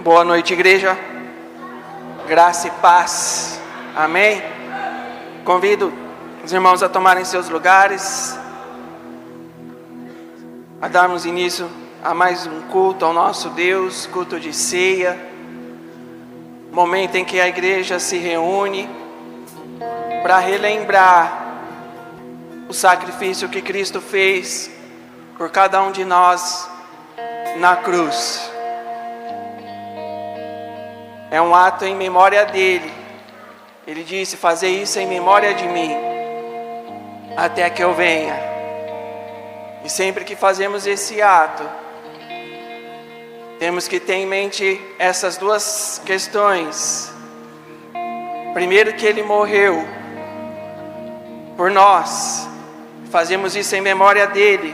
Boa noite, igreja. Graça e paz. Amém? Convido os irmãos a tomarem seus lugares, a darmos início a mais um culto ao nosso Deus, culto de ceia, momento em que a igreja se reúne para relembrar o sacrifício que Cristo fez por cada um de nós na cruz. É um ato em memória dele. Ele disse: fazer isso em memória de mim, até que eu venha. E sempre que fazemos esse ato, temos que ter em mente essas duas questões. Primeiro, que ele morreu por nós, fazemos isso em memória dele,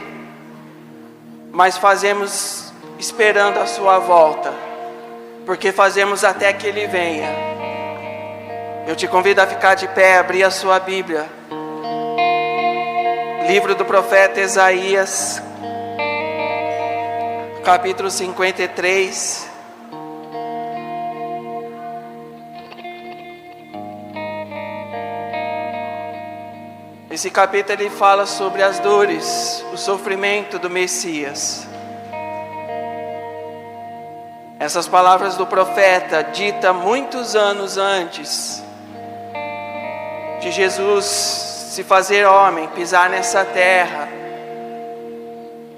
mas fazemos esperando a sua volta, porque fazemos até que ele venha. Eu te convido a ficar de pé, abrir a sua Bíblia, livro do profeta Isaías, capítulo 53. Esse capítulo ele fala sobre as dores, o sofrimento do Messias. Essas palavras do profeta, dita muitos anos antes de Jesus se fazer homem, pisar nessa terra.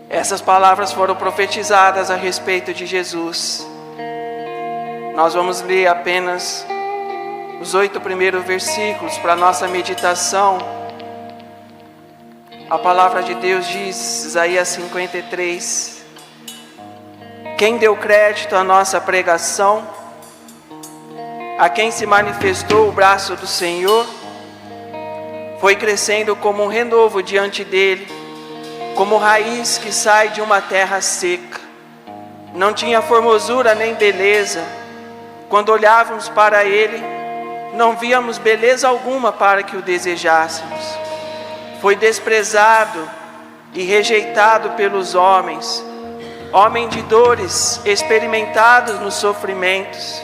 Essas palavras foram profetizadas a respeito de Jesus. Nós vamos ler apenas os 8 primeiros versículos para nossa meditação. A palavra de Deus diz, Isaías 53: quem deu crédito à nossa pregação, a quem se manifestou o braço do Senhor, foi crescendo como um renovo diante dele, como raiz que sai de uma terra seca. Não tinha formosura nem beleza. Quando olhávamos para ele, não víamos beleza alguma para que o desejássemos. Foi desprezado e rejeitado pelos homens, homem de dores, experimentados nos sofrimentos,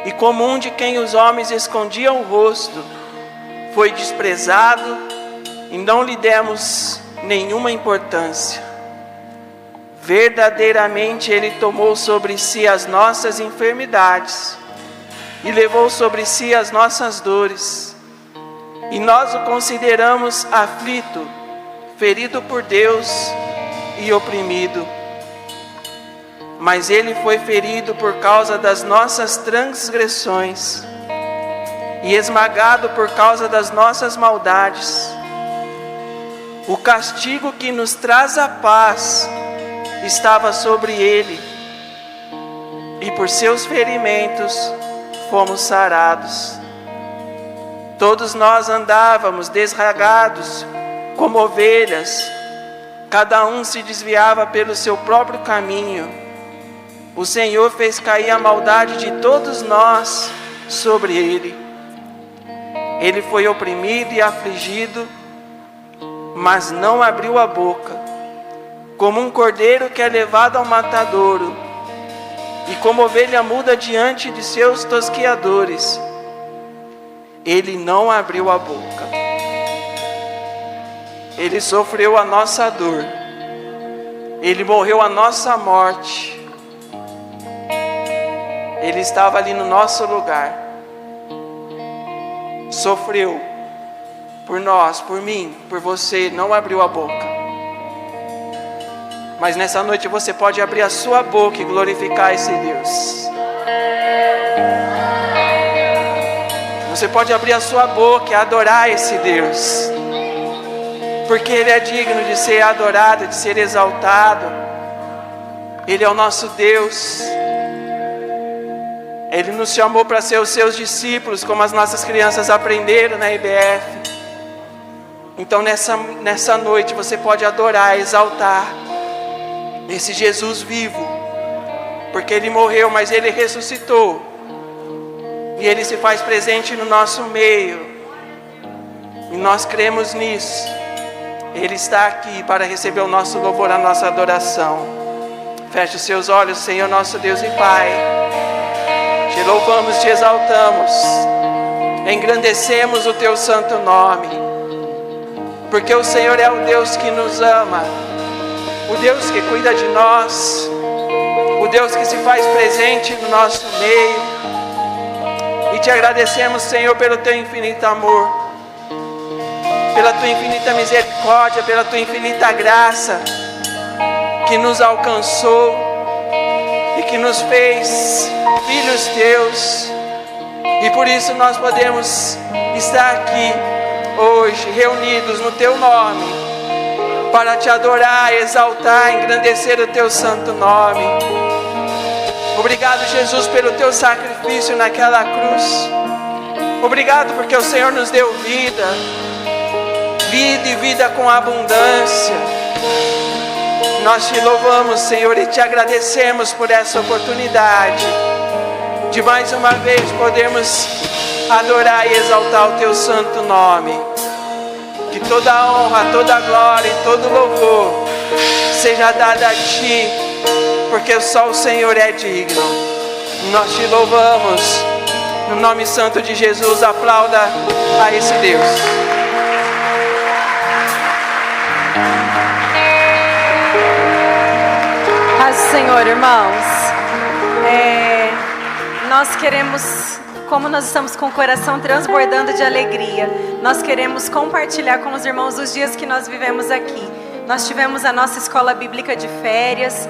e como um de quem os homens escondiam o rosto. Foi desprezado e não lhe demos nenhuma importância. Verdadeiramente ele tomou sobre si as nossas enfermidades e levou sobre si as nossas dores, e nós o consideramos aflito, ferido por Deus e oprimido. Mas ele foi ferido por causa das nossas transgressões e esmagado por causa das nossas maldades. O castigo que nos traz a paz estava sobre ele, e por seus ferimentos fomos sarados. Todos nós andávamos desregados como ovelhas, cada um se desviava pelo seu próprio caminho. O Senhor fez cair a maldade de todos nós sobre ele. Ele foi oprimido e afligido, mas não abriu a boca. Como um cordeiro que é levado ao matadouro, e como ovelha muda diante de seus tosqueadores, ele não abriu a boca. Ele sofreu a nossa dor, ele morreu a nossa morte. Ele estava ali no nosso lugar, sofreu por nós, por mim, por você, não abriu a boca. Mas nessa noite você pode abrir a sua boca e glorificar esse Deus. Você pode abrir a sua boca e adorar esse Deus, porque Ele é digno de ser adorado, de ser exaltado. Ele é o nosso Deus. Ele nos chamou para ser os seus discípulos, como as nossas crianças aprenderam na IBF. Então nessa noite você pode adorar, exaltar esse Jesus vivo, porque Ele morreu, mas Ele ressuscitou, e Ele se faz presente no nosso meio, e nós cremos nisso. Ele está aqui para receber o nosso louvor, a nossa adoração. Feche os seus olhos, Senhor nosso Deus e Pai. Te louvamos, te exaltamos, engrandecemos o teu santo nome, porque o Senhor é o Deus que nos ama, o Deus que cuida de nós, o Deus que se faz presente no nosso meio. E te agradecemos, Senhor, pelo teu infinito amor, pela tua infinita misericórdia, pela tua infinita graça, que nos alcançou e que nos fez filhos teus. E por isso nós podemos estar aqui hoje, reunidos no teu nome, para te adorar, exaltar, engrandecer o teu santo nome. Obrigado, Jesus, pelo teu sacrifício naquela cruz. Obrigado porque o Senhor nos deu vida, vida e vida com abundância. Nós te louvamos, Senhor, e te agradecemos por essa oportunidade de mais uma vez podermos adorar e exaltar o teu santo nome. Que toda a honra, toda a glória e todo louvor seja dada a ti, porque só o Senhor é digno. Nós te louvamos, no nome santo de Jesus. Aplauda a esse Deus. Paz do Senhor, irmãos. Nós queremos, como nós estamos com o coração transbordando de alegria, nós queremos compartilhar com os irmãos os dias que nós vivemos aqui. Nós tivemos a nossa escola bíblica de férias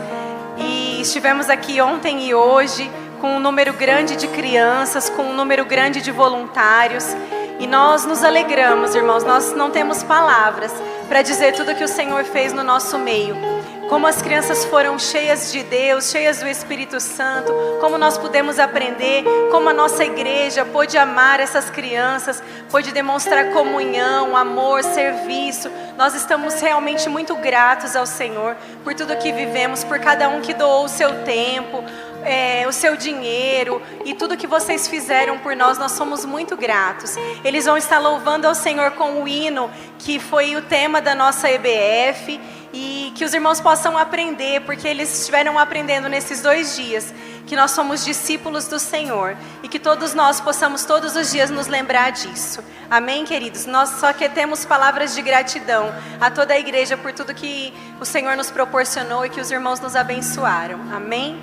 e estivemos aqui ontem e hoje com um número grande de crianças, com um número grande de voluntários. E nós nos alegramos, irmãos, nós não temos palavras para dizer tudo que o Senhor fez no nosso meio. Como as crianças foram cheias de Deus, cheias do Espírito Santo, como nós pudemos aprender, como a nossa igreja pôde amar essas crianças, pôde demonstrar comunhão, amor, serviço. Nós estamos realmente muito gratos ao Senhor por tudo que vivemos, por cada um que doou o seu tempo, o seu dinheiro e tudo que vocês fizeram por nós. Nós somos muito gratos. Eles vão estar louvando ao Senhor com o hino que foi o tema da nossa EBF, e que os irmãos possam aprender, porque eles estiveram aprendendo nesses 2 dias que nós somos discípulos do Senhor e que todos nós possamos todos os dias nos lembrar disso. Amém, queridos? Nós só que temos palavras de gratidão a toda a igreja por tudo que o Senhor nos proporcionou e que os irmãos nos abençoaram. Amém?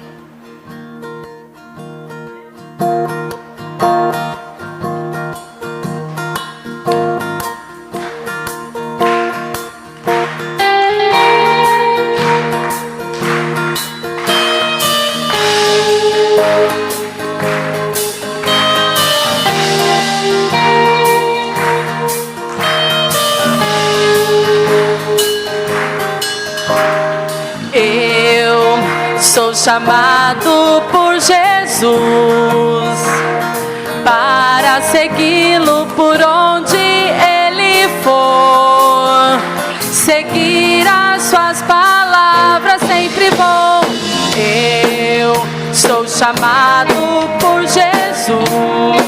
Sou chamado por Jesus para segui-lo por onde ele for. Seguir as suas palavras sempre vou. Eu sou chamado por Jesus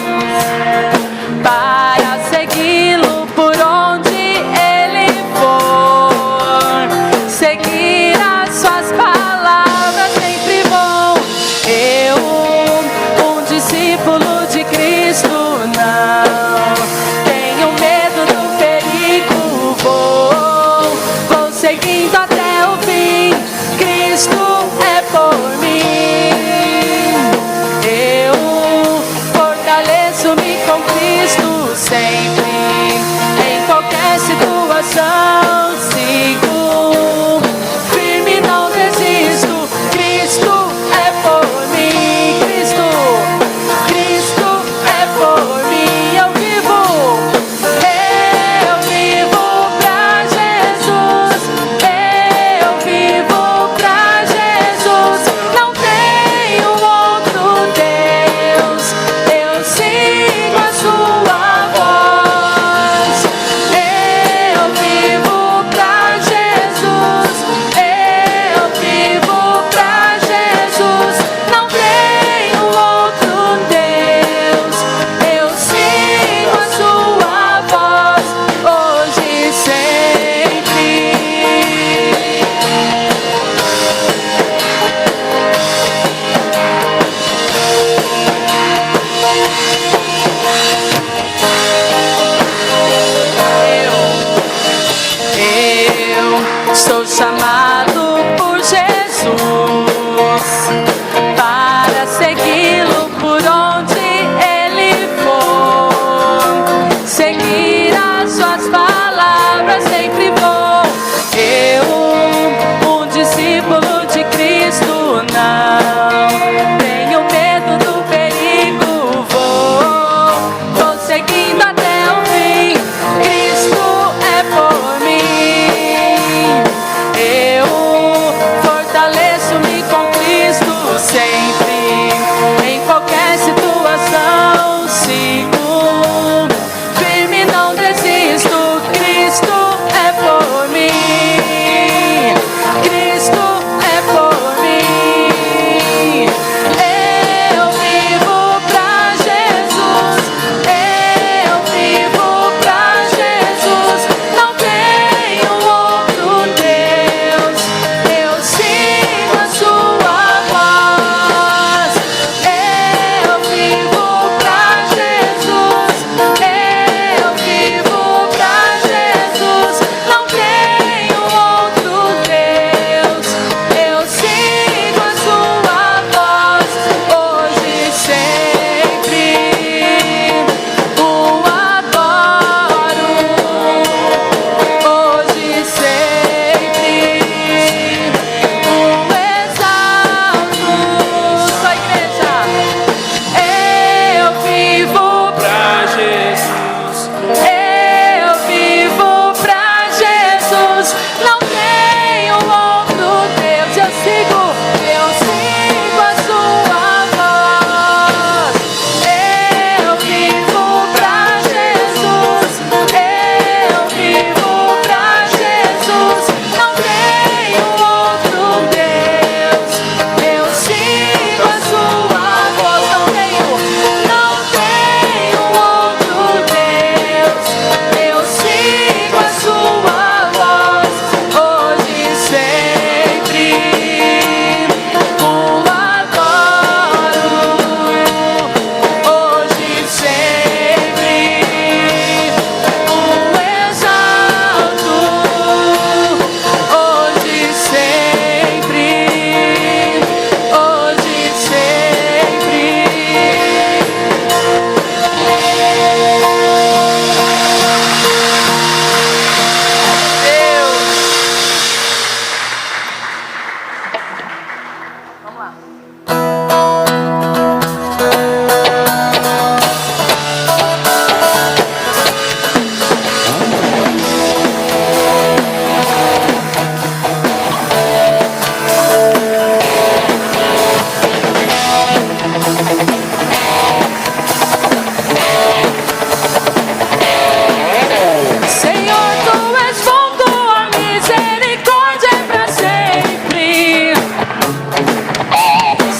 para segui-lo por onde ele for. Seguir as suas palavras. Discípulo de Cristo, não tenho medo do perigo, vou seguindo até o fim. Cristo é por mim, eu fortaleço-me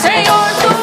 Senhor, tu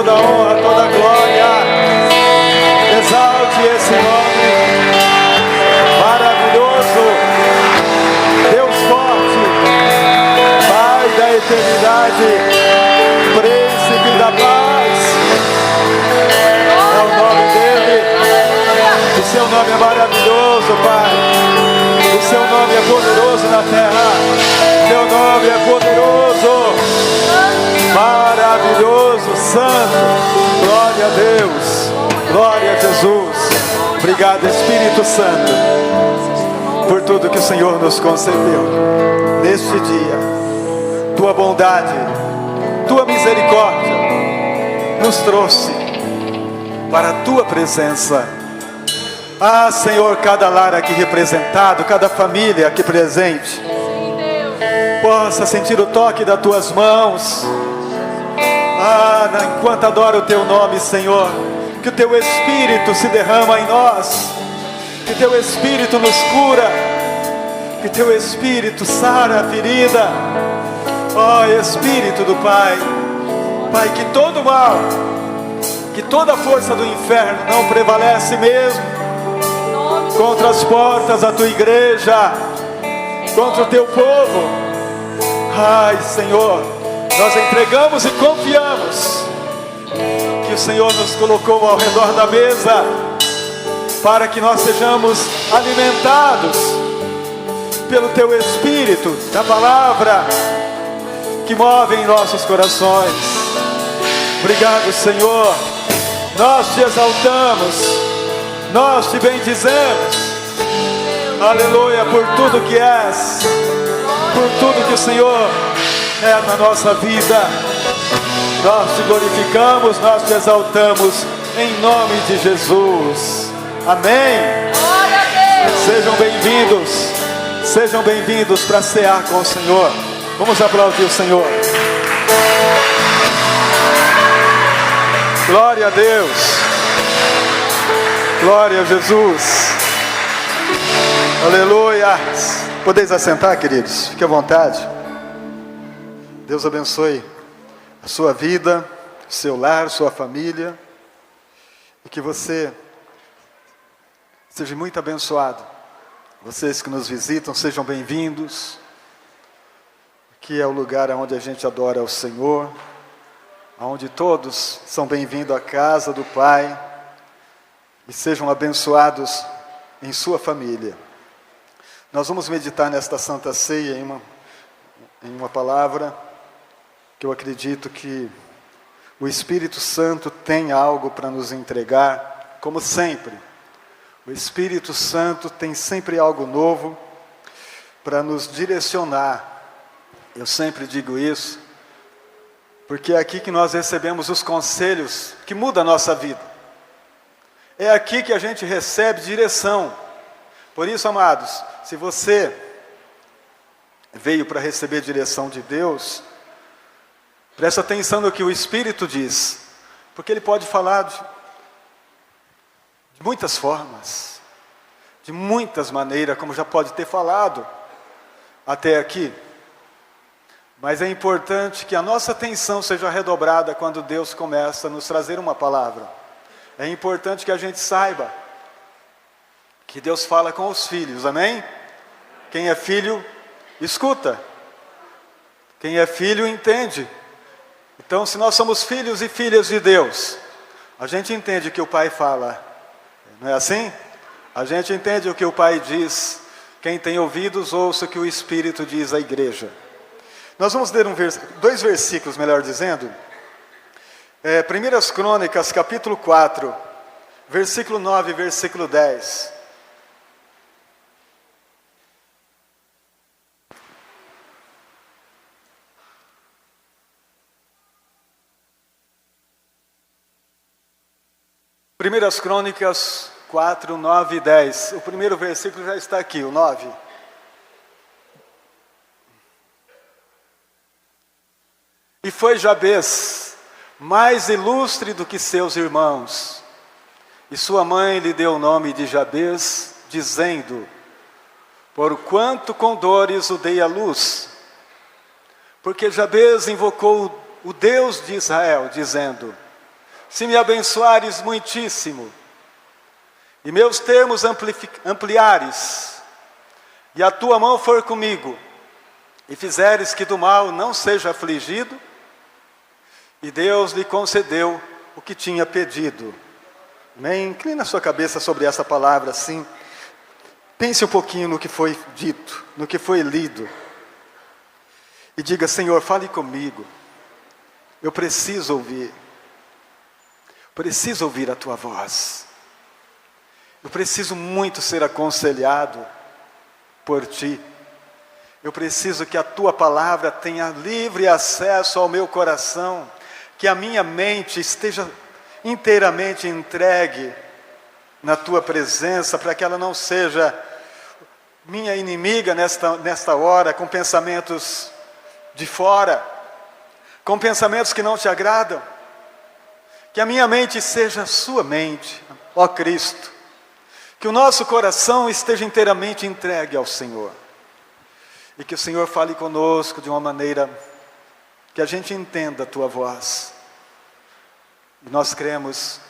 toda honra, toda glória. Exalte esse nome maravilhoso, Deus forte, Pai da eternidade, Príncipe da paz. É o nome dele. O seu nome é maravilhoso, Pai. O seu nome é poderoso na terra. Seu nome é poderoso, maravilhoso, santo. Glória a Deus, glória a Jesus. Obrigado, Espírito Santo, por tudo que o Senhor nos concedeu neste dia. Tua bondade, tua misericórdia nos trouxe para a tua presença. Ah, Senhor, cada lar aqui representado, cada família aqui presente, possa sentir o toque das tuas mãos. Ah, enquanto adora o teu nome, Senhor, que o teu Espírito se derrama em nós, que o teu Espírito nos cura, que o teu Espírito sara a ferida. Ó Espírito do Pai, Pai, que todo mal, que toda a força do inferno não prevalece mesmo contra as portas da tua igreja, contra o teu povo. Ai, Senhor, nós entregamos e confiamos que o Senhor nos colocou ao redor da mesa para que nós sejamos alimentados pelo teu Espírito, da palavra que move em nossos corações. Obrigado, Senhor. Nós te exaltamos, nós te bendizemos. Aleluia, por tudo que és, por tudo que o Senhor é na nossa vida. Nós te glorificamos, nós te exaltamos, em nome de Jesus. Amém. Sejam bem-vindos para cear com o Senhor. Vamos aplaudir o Senhor. Glória a Deus. Glória a Jesus. Aleluia. Podeis assentar, queridos? Fique à vontade. Deus abençoe a sua vida, seu lar, sua família. E que você seja muito abençoado. Vocês que nos visitam, sejam bem-vindos. Aqui é o lugar onde a gente adora ao Senhor, onde todos são bem-vindos à casa do Pai. E sejam abençoados em sua família. Nós vamos meditar nesta Santa Ceia em uma palavra que eu acredito que o Espírito Santo tem algo para nos entregar, como sempre. O Espírito Santo tem sempre algo novo para nos direcionar. Eu sempre digo isso, porque é aqui que nós recebemos os conselhos que mudam a nossa vida. É aqui que a gente recebe direção. Por isso, amados, se você veio para receber direção de Deus, presta atenção no que o Espírito diz, porque Ele pode falar de muitas formas, de muitas maneiras, como já pode ter falado até aqui. Mas é importante que a nossa atenção seja redobrada quando Deus começa a nos trazer uma palavra. É importante que a gente saiba que Deus fala com os filhos, amém? Quem é filho, escuta. Quem é filho, entende. Então, se nós somos filhos e filhas de Deus, a gente entende o que o Pai fala, não é assim? A gente entende o que o Pai diz. Quem tem ouvidos, ouça o que o Espírito diz à igreja. Nós vamos ler dois versículos, melhor dizendo. 1 Crônicas, capítulo 4, versículo 9 e versículo 10. Primeiras Crônicas 4, 9 e 10. O primeiro versículo já está aqui, o 9. E foi Jabez mais ilustre do que seus irmãos, e sua mãe lhe deu o nome de Jabez, dizendo: porquanto com dores o dei à luz. Porque Jabez invocou o Deus de Israel, dizendo: se me abençoares muitíssimo, e meus termos ampliares, e a tua mão for comigo, e fizeres que do mal não seja afligido, e Deus lhe concedeu o que tinha pedido. Amém? Inclina a sua cabeça sobre essa palavra assim. Pense um pouquinho no que foi dito, no que foi lido. E diga: Senhor, fale comigo. Eu preciso ouvir. Preciso ouvir a tua voz. Eu preciso muito ser aconselhado por ti. Eu preciso que a tua palavra tenha livre acesso ao meu coração, que a minha mente esteja inteiramente entregue na tua presença, para que ela não seja minha inimiga nesta hora, com pensamentos de fora, com pensamentos que não te agradam. Que a minha mente seja a sua mente, ó Cristo. Que o nosso coração esteja inteiramente entregue ao Senhor. E que o Senhor fale conosco de uma maneira que a gente entenda a tua voz. E nós cremos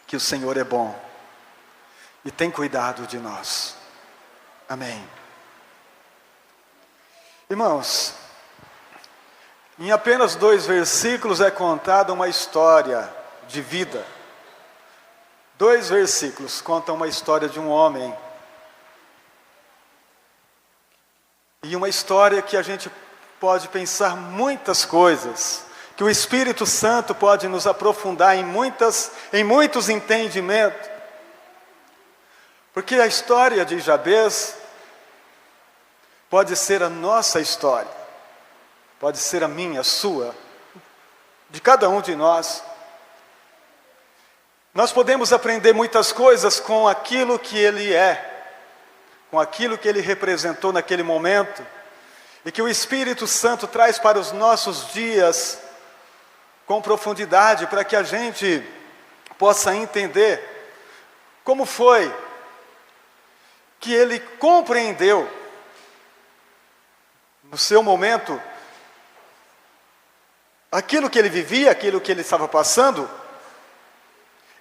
que o Senhor é bom e tem cuidado de nós. Amém. Irmãos, em apenas 2 versículos é contada uma história de vida. 2 versículos contam uma história de um homem. E uma história que a gente pode pensar muitas coisas, que o Espírito Santo pode nos aprofundar em muitos entendimentos. Porque a história de Jabez pode ser a nossa história, pode ser a minha, a sua, de cada um de nós. Nós podemos aprender muitas coisas com aquilo que ele é, com aquilo que ele representou naquele momento, e que o Espírito Santo traz para os nossos dias com profundidade, para que a gente possa entender como foi que ele compreendeu, no seu momento, aquilo que ele vivia, aquilo que ele estava passando,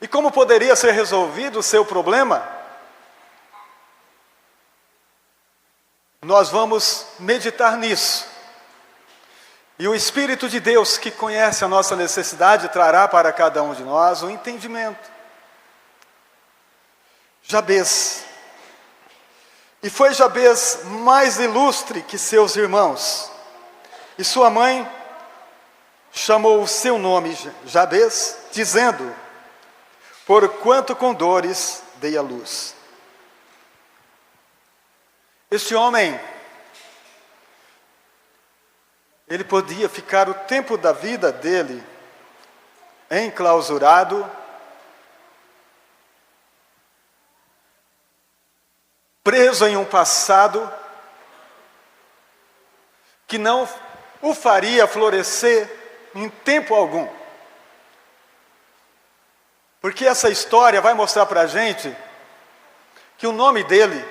e como poderia ser resolvido o seu problema. Nós vamos meditar nisso. E o Espírito de Deus, que conhece a nossa necessidade, trará para cada um de nós o entendimento. Jabez. E foi Jabez mais ilustre que seus irmãos. E sua mãe chamou o seu nome Jabez, dizendo: porquanto com dores dei à luz. Este homem, ele podia ficar o tempo da vida dele enclausurado, preso em um passado que não o faria florescer em tempo algum. Porque essa história vai mostrar para a gente que o nome dele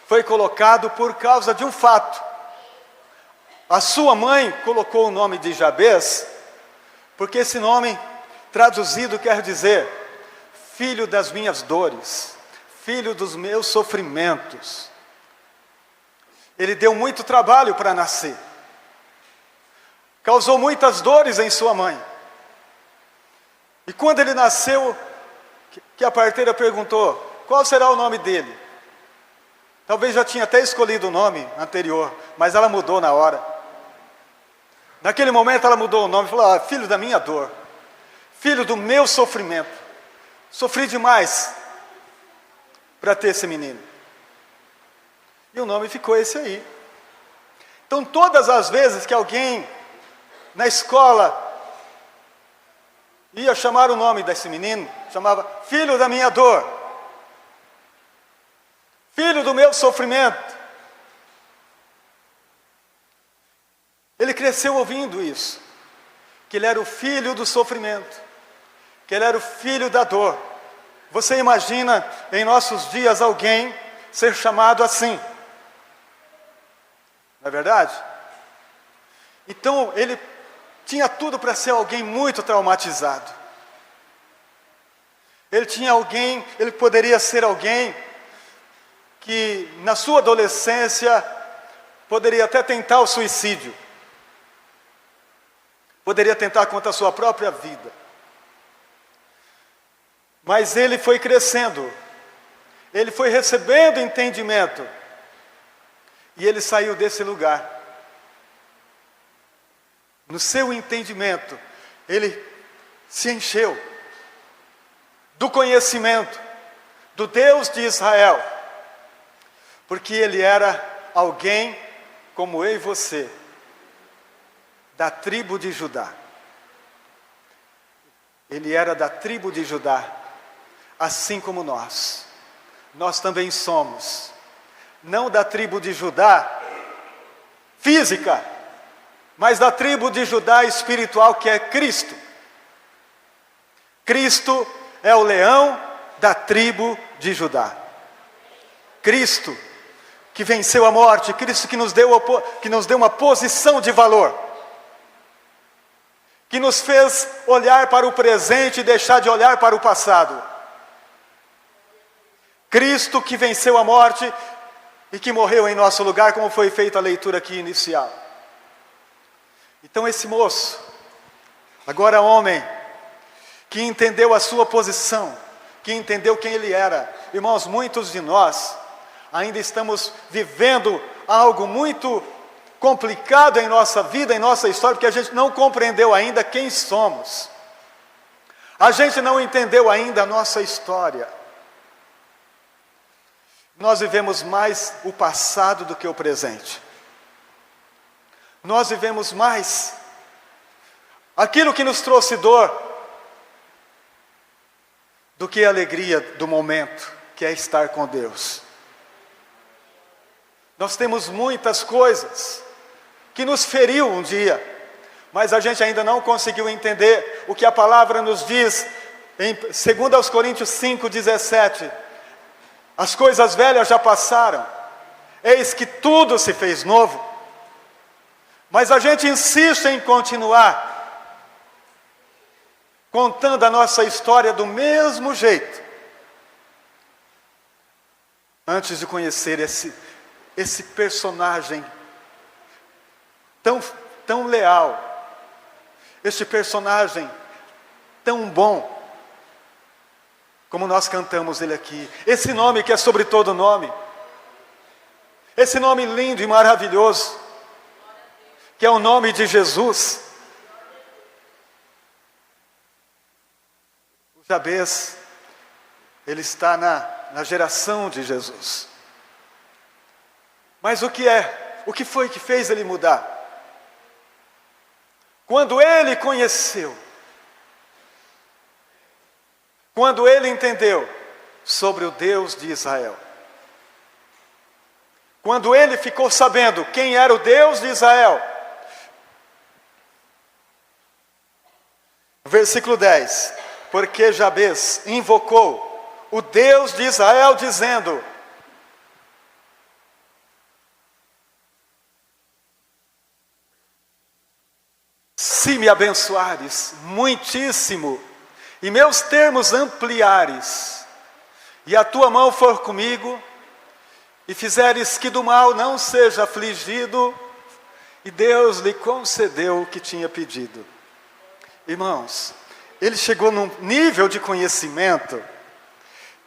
foi colocado por causa de um fato. A sua mãe colocou o nome de Jabez, porque esse nome, traduzido, quer dizer filho das minhas dores, filho dos meus sofrimentos. Ele deu muito trabalho para nascer, causou muitas dores em sua mãe. E quando ele nasceu, que a parteira perguntou: qual será o nome dele? Talvez já tinha até escolhido o nome anterior, mas ela mudou na hora. Naquele momento ela mudou o nome e falou: filho da minha dor, filho do meu sofrimento. Sofri demais para ter esse menino. E o nome ficou esse aí. Então todas as vezes que alguém na escola ia chamar o nome desse menino, chamava filho da minha dor, filho do meu sofrimento. Ele cresceu ouvindo isso, que ele era o filho do sofrimento, que ele era o filho da dor. Você imagina em nossos dias alguém ser chamado assim? Não é verdade? Então ele tinha tudo para ser alguém muito traumatizado. Ele poderia ser alguém que na sua adolescência poderia até tentar o suicídio. Poderia tentar contra a sua própria vida. Mas ele foi crescendo. Ele foi recebendo entendimento. E ele saiu desse lugar. No seu entendimento, ele se encheu do conhecimento do Deus de Israel. Porque ele era alguém como eu e você, da tribo de Judá. Ele era da tribo de Judá, assim como nós. Nós também somos, não da tribo de Judá física, mas da tribo de Judá espiritual, que é Cristo. Cristo é o leão da tribo de Judá. Cristo que venceu a morte, Cristo que nos deu uma posição de valor, que nos fez olhar para o presente e deixar de olhar para o passado. Cristo que venceu a morte e que morreu em nosso lugar, como foi feita a leitura aqui inicial. Então esse moço, agora homem, que entendeu a sua posição, que entendeu quem ele era. Irmãos, muitos de nós ainda estamos vivendo algo muito complicado em nossa vida, em nossa história, porque a gente não compreendeu ainda quem somos. A gente não entendeu ainda a nossa história. Nós vivemos mais o passado do que o presente. Nós vivemos mais aquilo que nos trouxe dor do que a alegria do momento, que é estar com Deus. Nós temos muitas coisas que nos feriu um dia, mas a gente ainda não conseguiu entender o que a palavra nos diz em 2 Coríntios 5:17. As coisas velhas já passaram, eis que tudo se fez novo. Mas a gente insiste em continuar contando a nossa história do mesmo jeito, antes de conhecer esse personagem tão leal, este personagem tão bom, como nós cantamos ele aqui, esse nome que é sobre todo nome, esse nome lindo e maravilhoso, que é o nome de Jesus. O Jabez, ele está na geração de Jesus. Mas o que foi que fez ele mudar? Quando ele conheceu, quando ele entendeu sobre o Deus de Israel, quando ele ficou sabendo quem era o Deus de Israel. Versículo 10, porque Jabez invocou o Deus de Israel, dizendo: se me abençoares muitíssimo, e meus termos ampliares, e a tua mão for comigo, e fizeres que do mal não seja afligido, e Deus lhe concedeu o que tinha pedido. Irmãos, ele chegou num nível de conhecimento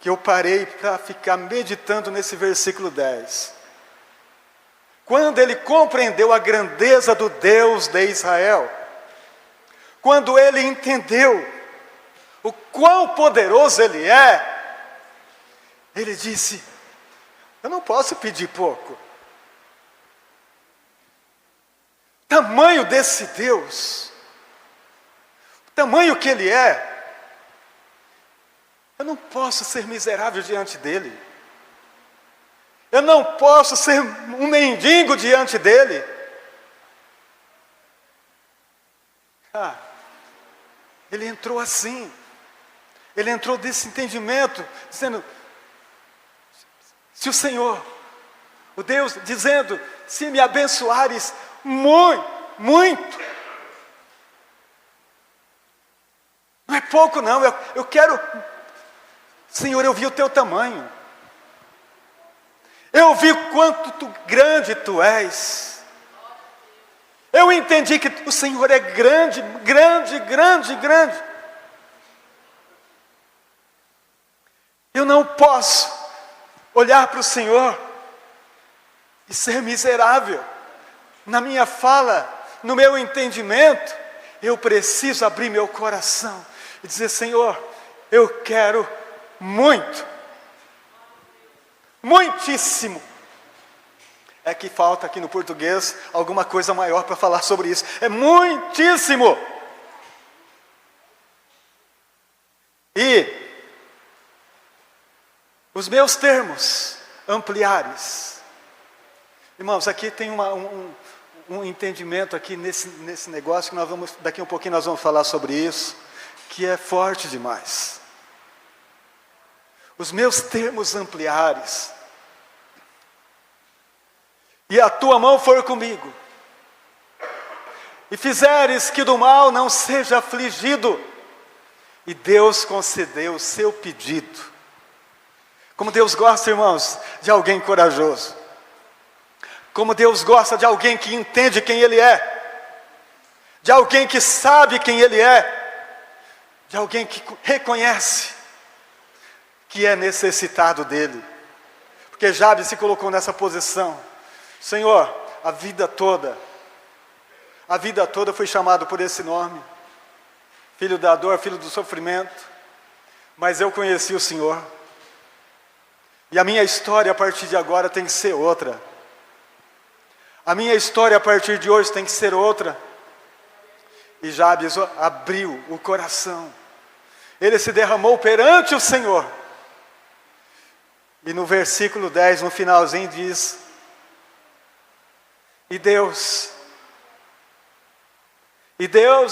que eu parei para ficar meditando nesse versículo 10. Quando ele compreendeu a grandeza do Deus de Israel, quando ele entendeu o quão poderoso ele é, ele disse: eu não posso pedir pouco. Tamanho desse Deus, tamanho que ele é, eu não posso ser miserável diante dele. Eu não posso ser um mendigo diante dele. Ele entrou assim. Ele entrou desse entendimento, dizendo: se o Senhor, o Deus, dizendo: se me abençoares muito, muito, não é pouco não, eu quero Senhor, eu vi o teu tamanho. Eu vi quanto grande tu és. Eu entendi que o Senhor é grande, grande, grande, grande. Eu não posso olhar para o Senhor e ser miserável. Na minha fala, no meu entendimento, eu preciso abrir meu coração e dizer: Senhor, eu quero muito, muitíssimo. É que falta aqui no português alguma coisa maior para falar sobre isso. É muitíssimo. E os meus termos ampliares. Irmãos, aqui tem um entendimento aqui nesse negócio que daqui a um pouquinho nós vamos falar sobre isso, que é forte demais. Os meus termos ampliares. E a tua mão for comigo, e fizeres que do mal não seja afligido. E Deus concedeu o seu pedido. Como Deus gosta, irmãos, de alguém corajoso. Como Deus gosta de alguém que entende quem Ele é. De alguém que sabe quem Ele é. De alguém que reconhece que é necessitado dEle. Porque Jabes se colocou nessa posição. Senhor, a vida toda foi chamado por esse nome. Filho da dor, filho do sofrimento. Mas eu conheci o Senhor. E a minha história a partir de agora tem que ser outra. A minha história a partir de hoje tem que ser outra. E Jabes abriu o coração. Ele se derramou perante o Senhor. E no versículo 10, no finalzinho, diz: E Deus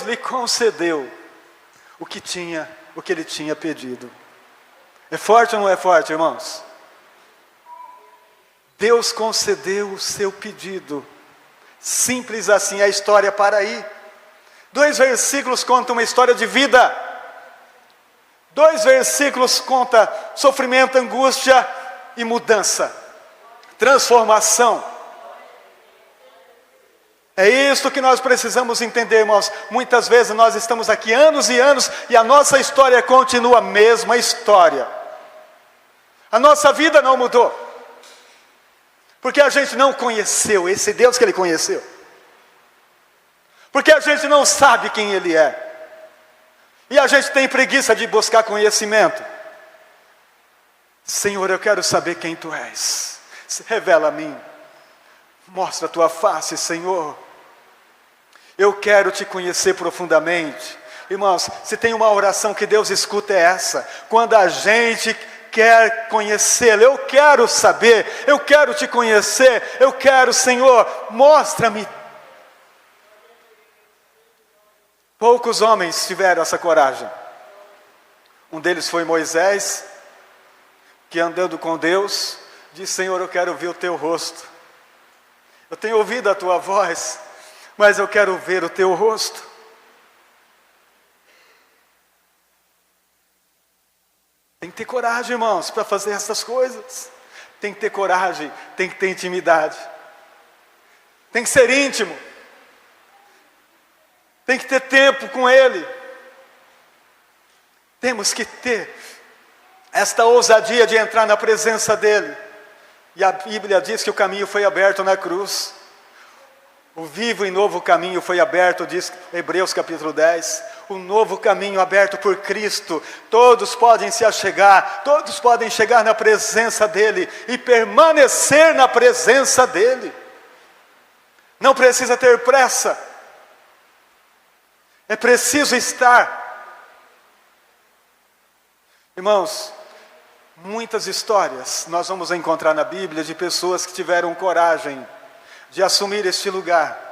lhe concedeu o que ele tinha pedido. É forte ou não é forte, irmãos? Deus concedeu o seu pedido. Simples assim, a história para aí. 2 versículos contam uma história de vida. 2 versículos contam sofrimento, angústia e mudança. Transformação. É isso que nós precisamos entender, irmãos. Muitas vezes nós estamos aqui anos e anos e a nossa história continua a mesma história. A nossa vida não mudou. Porque a gente não conheceu esse Deus que Ele conheceu. Porque a gente não sabe quem Ele é. E a gente tem preguiça de buscar conhecimento. Senhor, eu quero saber quem Tu és. Revela a mim. Mostra a Tua face, Senhor. Eu quero Te conhecer profundamente. Irmãos, se tem uma oração que Deus escuta é essa. Quando a gente quer conhecê-lo, eu quero saber, eu quero Te conhecer, eu quero, Senhor, mostra-me. Poucos homens tiveram essa coragem. Um deles foi Moisés, que andando com Deus, disse: Senhor, eu quero ver o Teu rosto. Eu tenho ouvido a Tua voz, mas eu quero ver o Teu rosto. Tem que ter coragem, irmãos, para fazer essas coisas. Tem que ter coragem, tem que ter intimidade. Tem que ser íntimo. Tem que ter tempo com Ele. Temos que ter esta ousadia de entrar na presença dEle. E a Bíblia diz que o caminho foi aberto na cruz. O vivo e novo caminho foi aberto, diz Hebreus capítulo 10. O novo caminho aberto por Cristo. Todos podem se achegar, todos podem chegar na presença dEle e permanecer na presença dEle. Não precisa ter pressa. É preciso estar. Irmãos, muitas histórias nós vamos encontrar na Bíblia de pessoas que tiveram coragem de assumir este lugar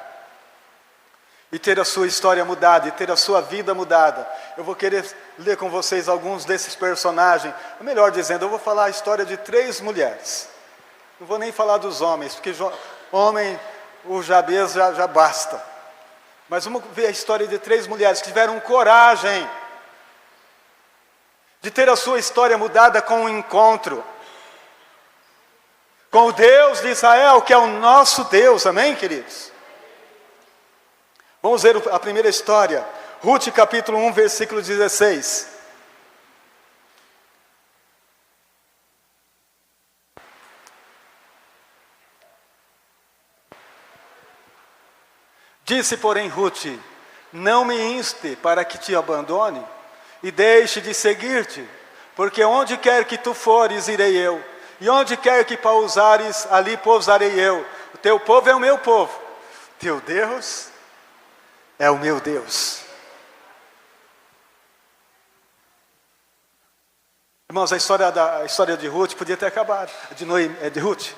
e ter a sua história mudada, e ter a sua vida mudada. Eu vou querer ler com vocês alguns desses personagens. Melhor dizendo, eu vou falar a história de 3 mulheres. Não vou nem falar dos homens, porque homem, o Jabes já basta. Mas vamos ver a história de 3 mulheres que tiveram coragem de ter a sua história mudada com um encontro com o Deus de Israel, que é o nosso Deus, amém, queridos? Vamos ver a primeira história, Ruth capítulo 1, versículo 16. Disse, porém, Ruth: não me inste para que te abandone e deixe de seguir-te, porque onde quer que tu fores, irei eu, e onde quer que pousares, ali pousarei eu. O teu povo é o meu povo, teu Deus é o meu Deus. Irmãos, a história de Ruth podia ter acabado, de Ruth.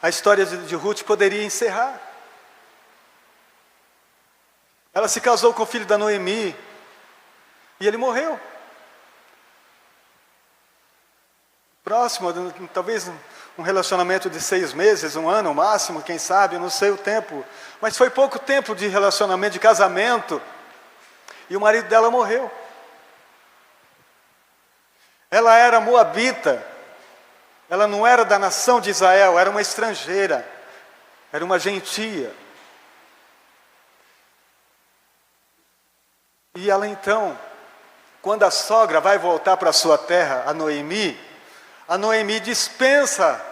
A história de Ruth poderia encerrar. Ela se casou com o filho da Noemi e ele morreu. Próximo, talvez um relacionamento de 6 meses, 1 ano, no máximo, quem sabe, eu não sei o tempo. Mas foi pouco tempo de relacionamento, de casamento. E o marido dela morreu. Ela era moabita. Ela não era da nação de Israel, era uma estrangeira. Era uma gentia. E ela então, quando a sogra vai voltar para a sua terra, a Noemi dispensa,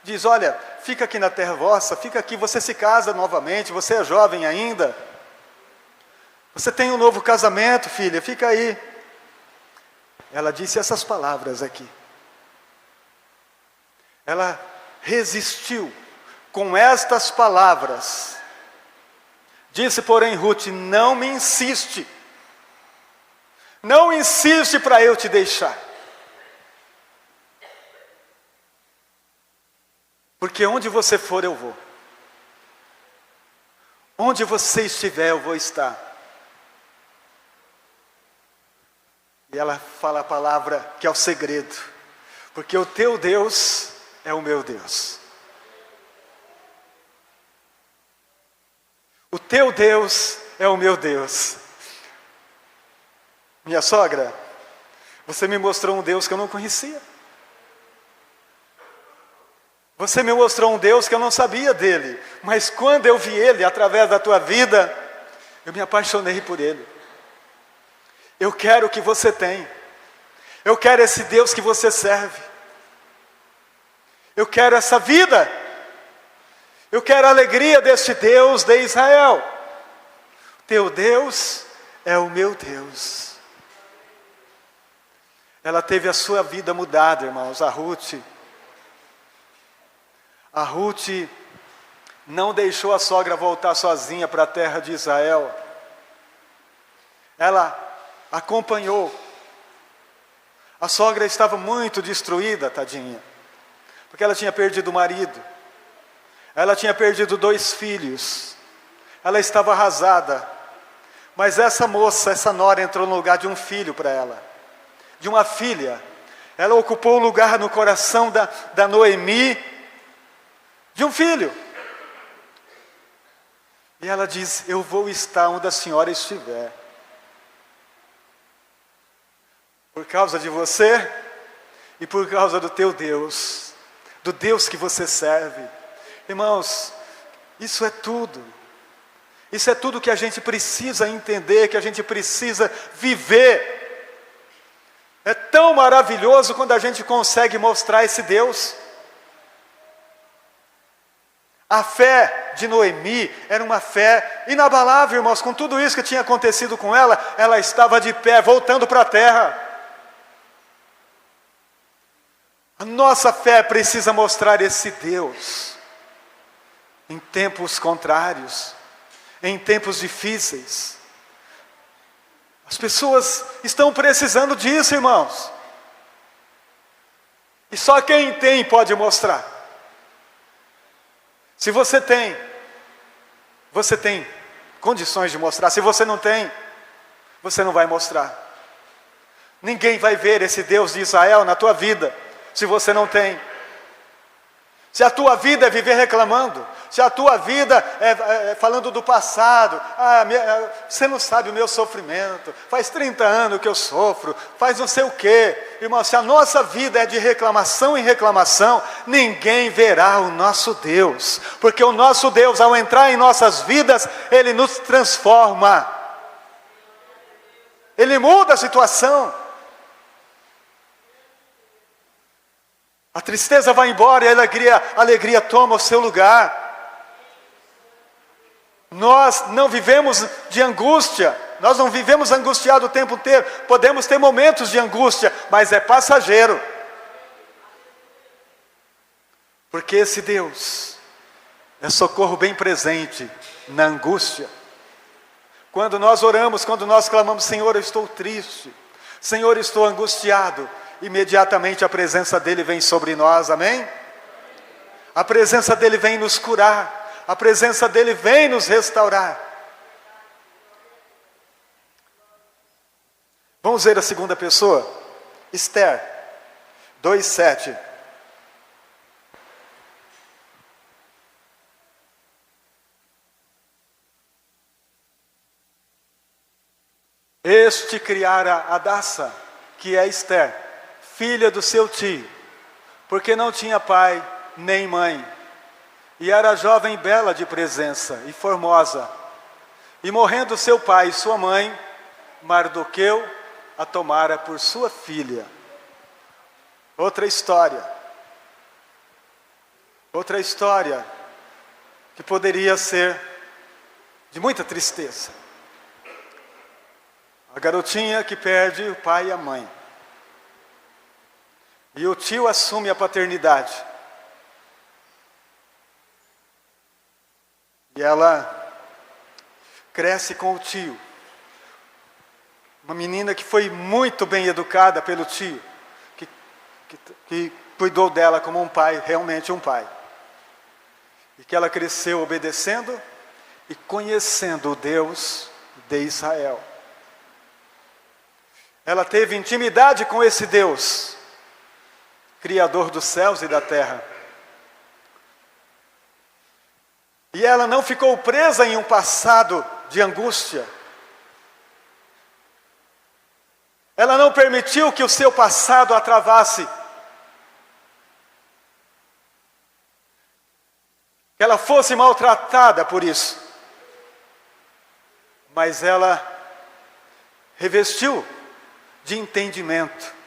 diz: olha, fica aqui na terra vossa, fica aqui, você se casa novamente, você é jovem ainda, você tem um novo casamento, filha, fica aí. Ela disse essas palavras aqui. Ela resistiu com estas palavras. Disse, porém, Ruth: não me insiste. Não insiste para eu te deixar. Porque onde você for, eu vou. Onde você estiver, eu vou estar. E ela fala a palavra que é o segredo. Porque o teu Deus é o meu Deus. O teu Deus é o meu Deus. Minha sogra, você me mostrou um Deus que eu não conhecia. Você me mostrou um Deus que eu não sabia dele. Mas quando eu vi ele através da tua vida, eu me apaixonei por ele. Eu quero o que você tem. Eu quero esse Deus que você serve. Eu quero essa vida. Eu quero a alegria deste Deus de Israel. Teu Deus é o meu Deus. Ela teve a sua vida mudada, irmãos, a Ruth. A Ruth não deixou a sogra voltar sozinha para a terra de Israel. Ela acompanhou. A sogra estava muito destruída, tadinha, porque ela tinha perdido o marido. Ela tinha perdido 2 filhos. Ela estava arrasada. Mas essa moça, essa nora, entrou no lugar de um filho para ela. De uma filha. Ela ocupou o lugar no coração da Noemi, de um filho. E ela diz: eu vou estar onde a senhora estiver. Por causa de você e por causa do teu Deus, do Deus que você serve. Irmãos, isso é tudo. Isso é tudo que a gente precisa entender, que a gente precisa viver. É tão maravilhoso quando a gente consegue mostrar esse Deus. A fé de Noemi era uma fé inabalável, irmãos. Com tudo isso que tinha acontecido com ela, ela estava de pé, voltando para a terra. A nossa fé precisa mostrar esse Deus em tempos contrários, em tempos difíceis. As pessoas estão precisando disso, irmãos. E só quem tem pode mostrar. Se você tem condições de mostrar. Se você não tem, você não vai mostrar. Ninguém vai ver esse Deus de Israel na tua vida, se você não tem. Se a tua vida é viver reclamando, se a tua vida é falando do passado, você não sabe o meu sofrimento, faz 30 anos que eu sofro, faz não sei o quê. Irmão, se a nossa vida é de reclamação em reclamação, ninguém verá o nosso Deus, porque o nosso Deus, ao entrar em nossas vidas, Ele nos transforma, Ele muda a situação. A tristeza vai embora e a alegria toma o seu lugar. Nós não vivemos de angústia, nós não vivemos angustiado o tempo inteiro. Podemos ter momentos de angústia, mas é passageiro. Porque esse Deus é socorro bem presente na angústia. Quando nós oramos, quando nós clamamos, Senhor, eu estou triste, Senhor, eu estou angustiado, imediatamente a presença dEle vem sobre nós, amém? A presença dEle vem nos curar, a presença dEle vem nos restaurar. Vamos ver a segunda pessoa, Esther 2:7. Este criara Hadassah, que é Esther, filha do seu tio, porque não tinha pai nem mãe, e era jovem e bela de presença, e formosa. E morrendo seu pai e sua mãe, Mardoqueu a tomara por sua filha. Outra história que poderia ser de muita tristeza. A garotinha que perde o pai e a mãe. E o tio assume a paternidade. E ela cresce com o tio. Uma menina que foi muito bem educada pelo tio. Que cuidou dela como um pai, realmente um pai. E que ela cresceu obedecendo e conhecendo o Deus de Israel. Ela teve intimidade com esse Deus, Criador dos céus e da terra. E ela não ficou presa em um passado de angústia. Ela não permitiu que o seu passado a travasse. Que ela fosse maltratada por isso. Mas ela revestiu de entendimento.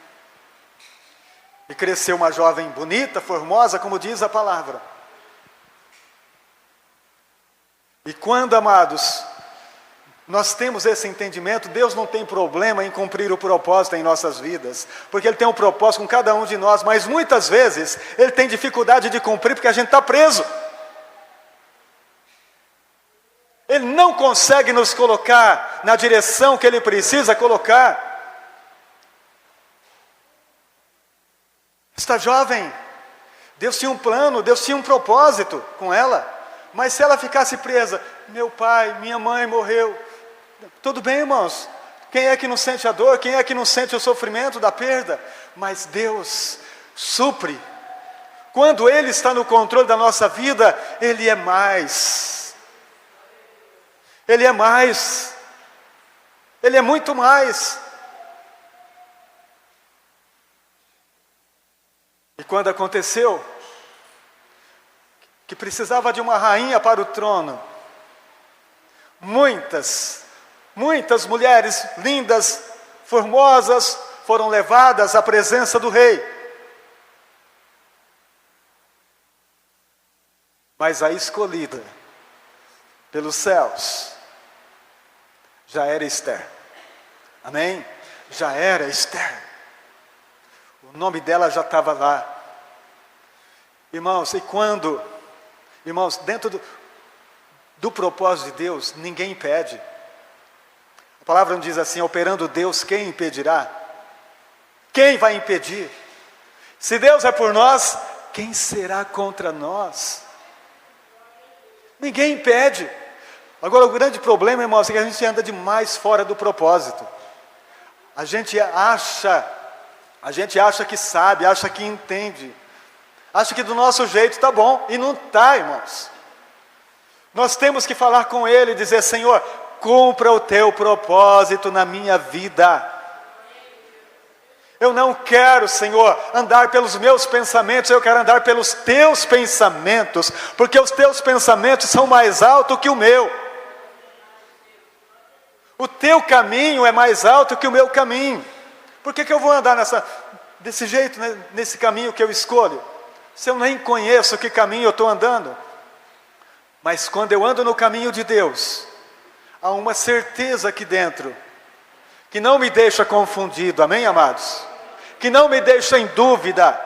E cresceu uma jovem bonita, formosa, como diz a palavra. E quando, amados, nós temos esse entendimento, Deus não tem problema em cumprir o propósito em nossas vidas, porque Ele tem um propósito com cada um de nós, mas muitas vezes Ele tem dificuldade de cumprir porque a gente está preso. Ele não consegue nos colocar na direção que Ele precisa colocar. Esta jovem, Deus tinha um plano, Deus tinha um propósito com ela, mas se ela ficasse presa, meu pai, minha mãe morreu, tudo bem, irmãos, quem é que não sente a dor, quem é que não sente o sofrimento da perda? Mas Deus supre, quando Ele está no controle da nossa vida, Ele é mais, Ele é mais, Ele é muito mais. E quando aconteceu que precisava de uma rainha para o trono, muitas mulheres lindas, formosas, foram levadas à presença do rei. Mas a escolhida pelos céus já era Esther. Amém? Já era Esther. O nome dela já estava lá. Irmãos, irmãos, dentro do propósito de Deus, ninguém impede. A palavra não diz assim, operando Deus, quem impedirá? Quem vai impedir? Se Deus é por nós, quem será contra nós? Ninguém impede. Agora, o grande problema, irmãos, é que a gente anda demais fora do propósito. A gente acha que sabe, acha que entende. Acha que do nosso jeito está bom, e não está, irmãos. Nós temos que falar com Ele e dizer: Senhor, cumpra o teu propósito na minha vida. Eu não quero, Senhor, andar pelos meus pensamentos, eu quero andar pelos teus pensamentos, porque os teus pensamentos são mais altos que o meu. O teu caminho é mais alto que o meu caminho. Por que eu vou andar desse jeito, né, nesse caminho que eu escolho? Se eu nem conheço que caminho eu estou andando. Mas quando eu ando no caminho de Deus, há uma certeza aqui dentro, que não me deixa confundido, amém, amados? Que não me deixa em dúvida.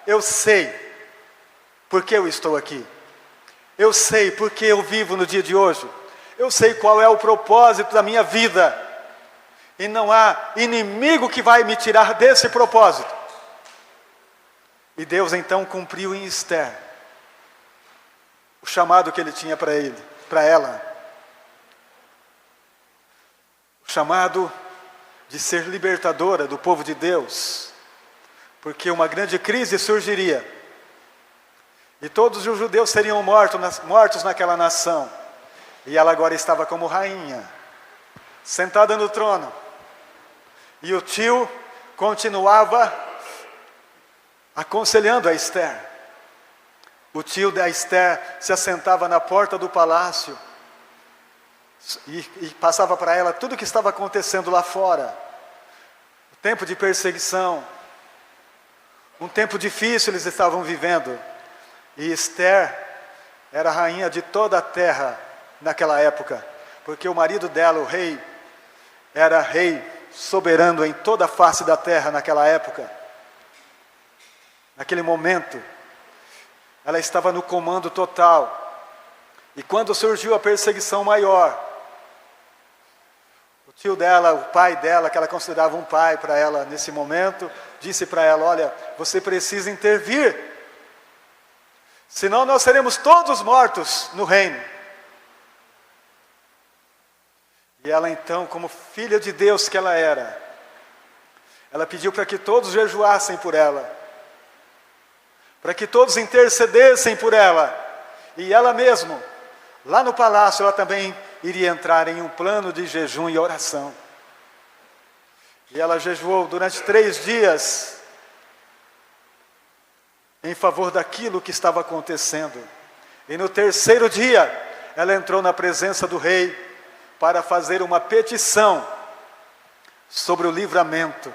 Eu sei porque eu estou aqui. Eu sei porque eu vivo no dia de hoje. Eu sei qual é o propósito da minha vida. E não há inimigo que vai me tirar desse propósito. E Deus então cumpriu em Esther o chamado que Ele tinha para ela. O chamado de ser libertadora do povo de Deus. Porque uma grande crise surgiria. E todos os judeus seriam mortos naquela nação. E ela agora estava como rainha, sentada no trono. E o tio continuava aconselhando a Esther. O tio da Esther se assentava na porta do palácio e passava para ela tudo o que estava acontecendo lá fora. O tempo de perseguição, um tempo difícil eles estavam vivendo. E Esther era rainha de toda a terra naquela época, porque o marido dela, o rei, era rei soberano em toda a face da terra naquela época. Naquele momento, ela estava no comando total. E quando surgiu a perseguição maior, o tio dela, o pai dela, que ela considerava um pai para ela nesse momento, disse para ela: olha, você precisa intervir, senão nós seremos todos mortos no reino. E ela então, como filha de Deus que ela era, ela pediu para que todos jejuassem por ela, para que todos intercedessem por ela. E ela mesma, lá no palácio, ela também iria entrar em um plano de jejum e oração. E ela jejuou durante 3 dias, em favor daquilo que estava acontecendo. E no 3º dia, ela entrou na presença do rei, para fazer uma petição sobre o livramento,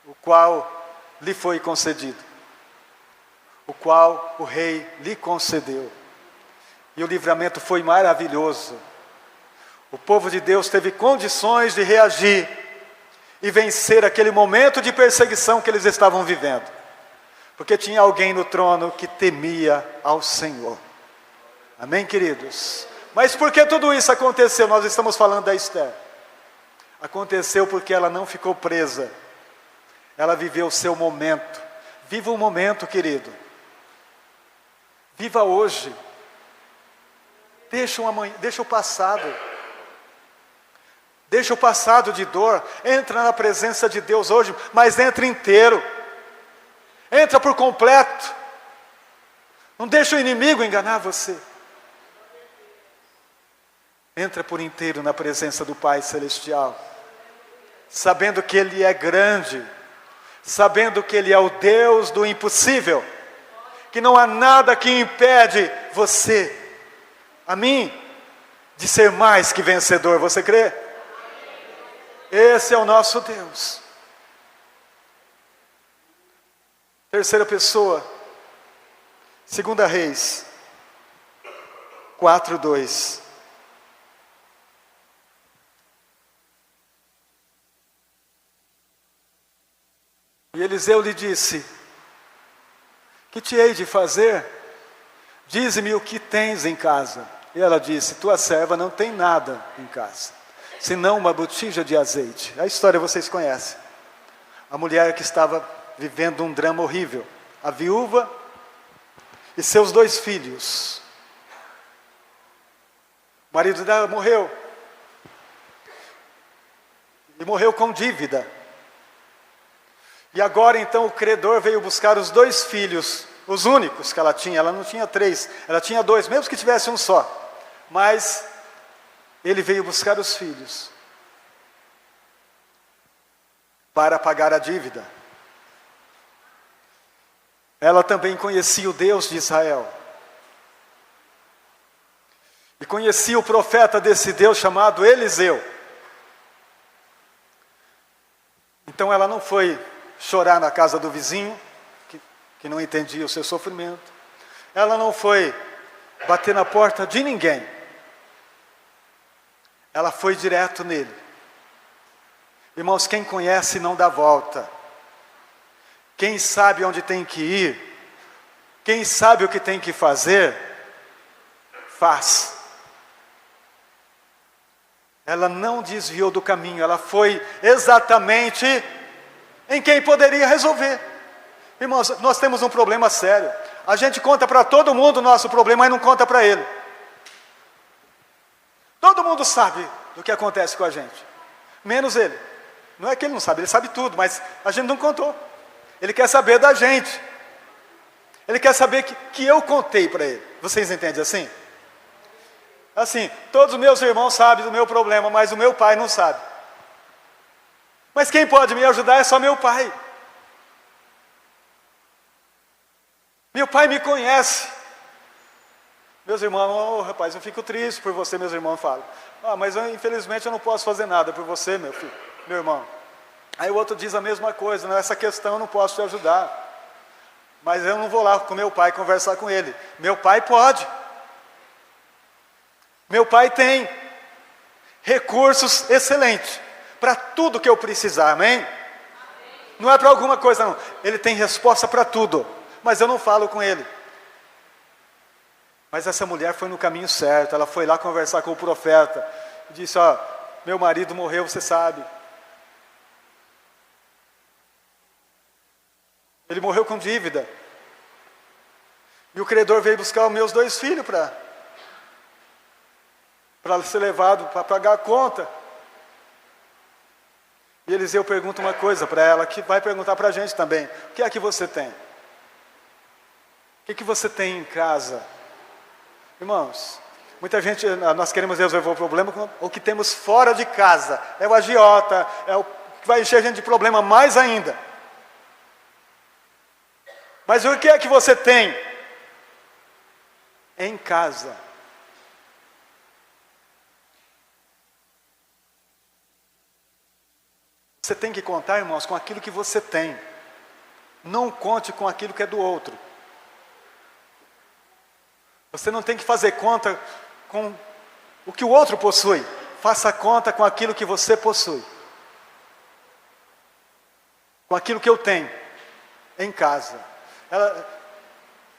o qual lhe foi concedido, o qual o rei lhe concedeu. E o livramento foi maravilhoso. O povo de Deus teve condições de reagir e vencer aquele momento de perseguição que eles estavam vivendo, porque tinha alguém no trono que temia ao Senhor. Amém, queridos? Mas por que tudo isso aconteceu? Nós estamos falando da Esther. Aconteceu porque ela não ficou presa. Ela viveu o seu momento. Viva o momento, querido. Viva hoje. Deixa o passado. Deixa o passado de dor. Entra na presença de Deus hoje, mas entra inteiro. Entra por completo. Não deixa o inimigo enganar você. Entra por inteiro na presença do Pai Celestial, sabendo que Ele é grande, sabendo que Ele é o Deus do impossível, que não há nada que impede você, a mim, de ser mais que vencedor. Você crê? Esse é o nosso Deus. Terceira pessoa, 2 Reis 4:2. E Eliseu lhe disse: que te hei de fazer? Dize-me o que tens em casa. E ela disse: tua serva não tem nada em casa, senão uma botija de azeite. A história vocês conhecem. A mulher que estava vivendo um drama horrível. A viúva e seus 2 filhos. O marido dela morreu. E morreu com dívida. E agora então o credor veio buscar os 2 filhos os únicos que ela não tinha 3, ela tinha 2, mesmo que tivesse um só. Mas ele veio buscar os filhos para pagar a dívida. Ela também conhecia o Deus de Israel. E conhecia o profeta desse Deus chamado Eliseu. Então ela não foi chorar na casa do vizinho, que não entendia o seu sofrimento. Ela não foi bater na porta de ninguém. Ela foi direto nele. Irmãos, quem conhece não dá volta. Quem sabe onde tem que ir, quem sabe o que tem que fazer, faz. Ela não desviou do caminho, ela foi exatamente em quem poderia resolver. Irmãos, nós temos um problema sério. A gente conta para todo mundo o nosso problema, mas não conta para ele. Todo mundo sabe do que acontece com a gente, menos ele. Não é que ele não sabe, ele sabe tudo, mas a gente não contou. Ele quer saber da gente. Ele quer saber que eu contei para ele. Vocês entendem assim? Assim, todos os meus irmãos sabem do meu problema, mas o meu pai não sabe. Mas quem pode me ajudar é só meu pai. Meu pai me conhece. Meus irmãos, rapaz, eu fico triste por você, meus irmãos falam. Mas infelizmente eu não posso fazer nada por você, meu filho, meu irmão. Aí o outro diz a mesma coisa, nessa questão eu não posso te ajudar. Mas eu não vou lá com meu pai conversar com ele. Meu pai pode. Meu pai tem recursos excelentes para tudo que eu precisar, amém? Não é para alguma coisa não. Ele tem resposta para tudo, mas eu não falo com ele. Mas essa mulher foi no caminho certo. Ela foi lá conversar com o profeta. E disse, meu marido morreu, você sabe. Ele morreu com dívida. E o credor veio buscar os meus 2 filhos para ser levado, para pagar a conta. E Eliseu pergunta uma coisa para ela, que vai perguntar para a gente também. O que é que você tem? O que você tem em casa? Irmãos, muita gente, nós queremos resolver o problema com o que temos fora de casa. É o agiota, é o que vai encher a gente de problema mais ainda. Mas o que é que você tem em casa? Você tem que contar, irmãos, com aquilo que você tem. Não conte com aquilo que é do outro. Você não tem que fazer conta com o que o outro possui. Faça conta com aquilo que você possui. Com aquilo que eu tenho em casa.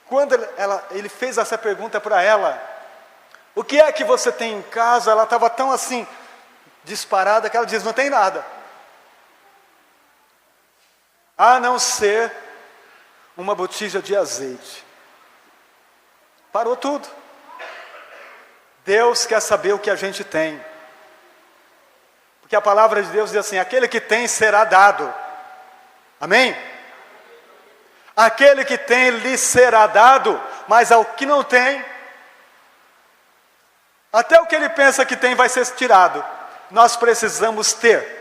Quando ele fez essa pergunta para ela, o que é que você tem em casa? Ela estava tão assim, disparada, que ela diz, não tem nada. A não ser uma botija de azeite. Parou tudo. Deus quer saber o que a gente tem. Porque a palavra de Deus diz assim, aquele que tem será dado. Amém? Aquele que tem lhe será dado, mas ao que não tem, até o que ele pensa que tem vai ser tirado. Nós precisamos ter.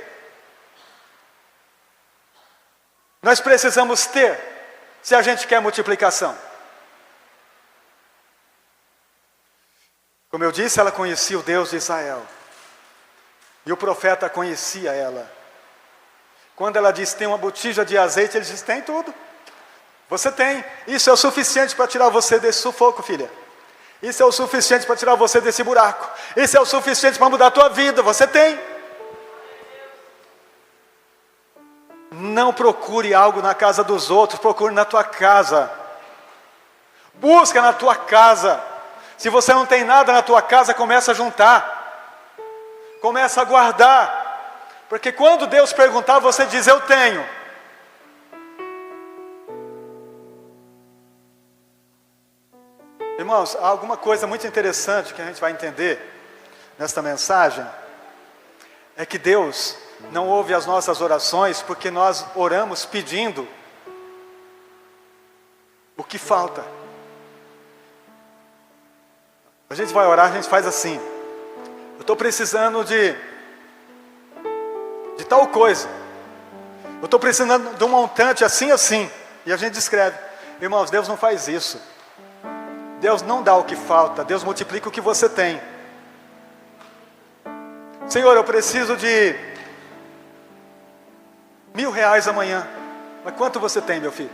Nós precisamos ter, se a gente quer multiplicação. Como eu disse, ela conhecia o Deus de Israel. E o profeta conhecia ela. Quando ela disse, tem uma botija de azeite, ele disse, tem tudo. Você tem. Isso é o suficiente para tirar você desse sufoco, filha. Isso é o suficiente para tirar você desse buraco. Isso é o suficiente para mudar a tua vida. Você tem. Não procure algo na casa dos outros, procure na tua casa. Busca na tua casa. Se você não tem nada na tua casa, começa a juntar. Começa a guardar. Porque quando Deus perguntar, você diz, eu tenho. Irmãos, há alguma coisa muito interessante que a gente vai entender nesta mensagem. É que Deus não ouve as nossas orações porque nós oramos pedindo que falta. A gente vai orar, a gente faz assim: eu estou precisando de tal coisa, eu estou precisando de um montante assim, assim, e a gente descreve. Irmãos, Deus não faz isso. Deus não dá o que falta, Deus multiplica o que você tem. Senhor, eu preciso de R$1.000 amanhã. Mas quanto você tem, meu filho?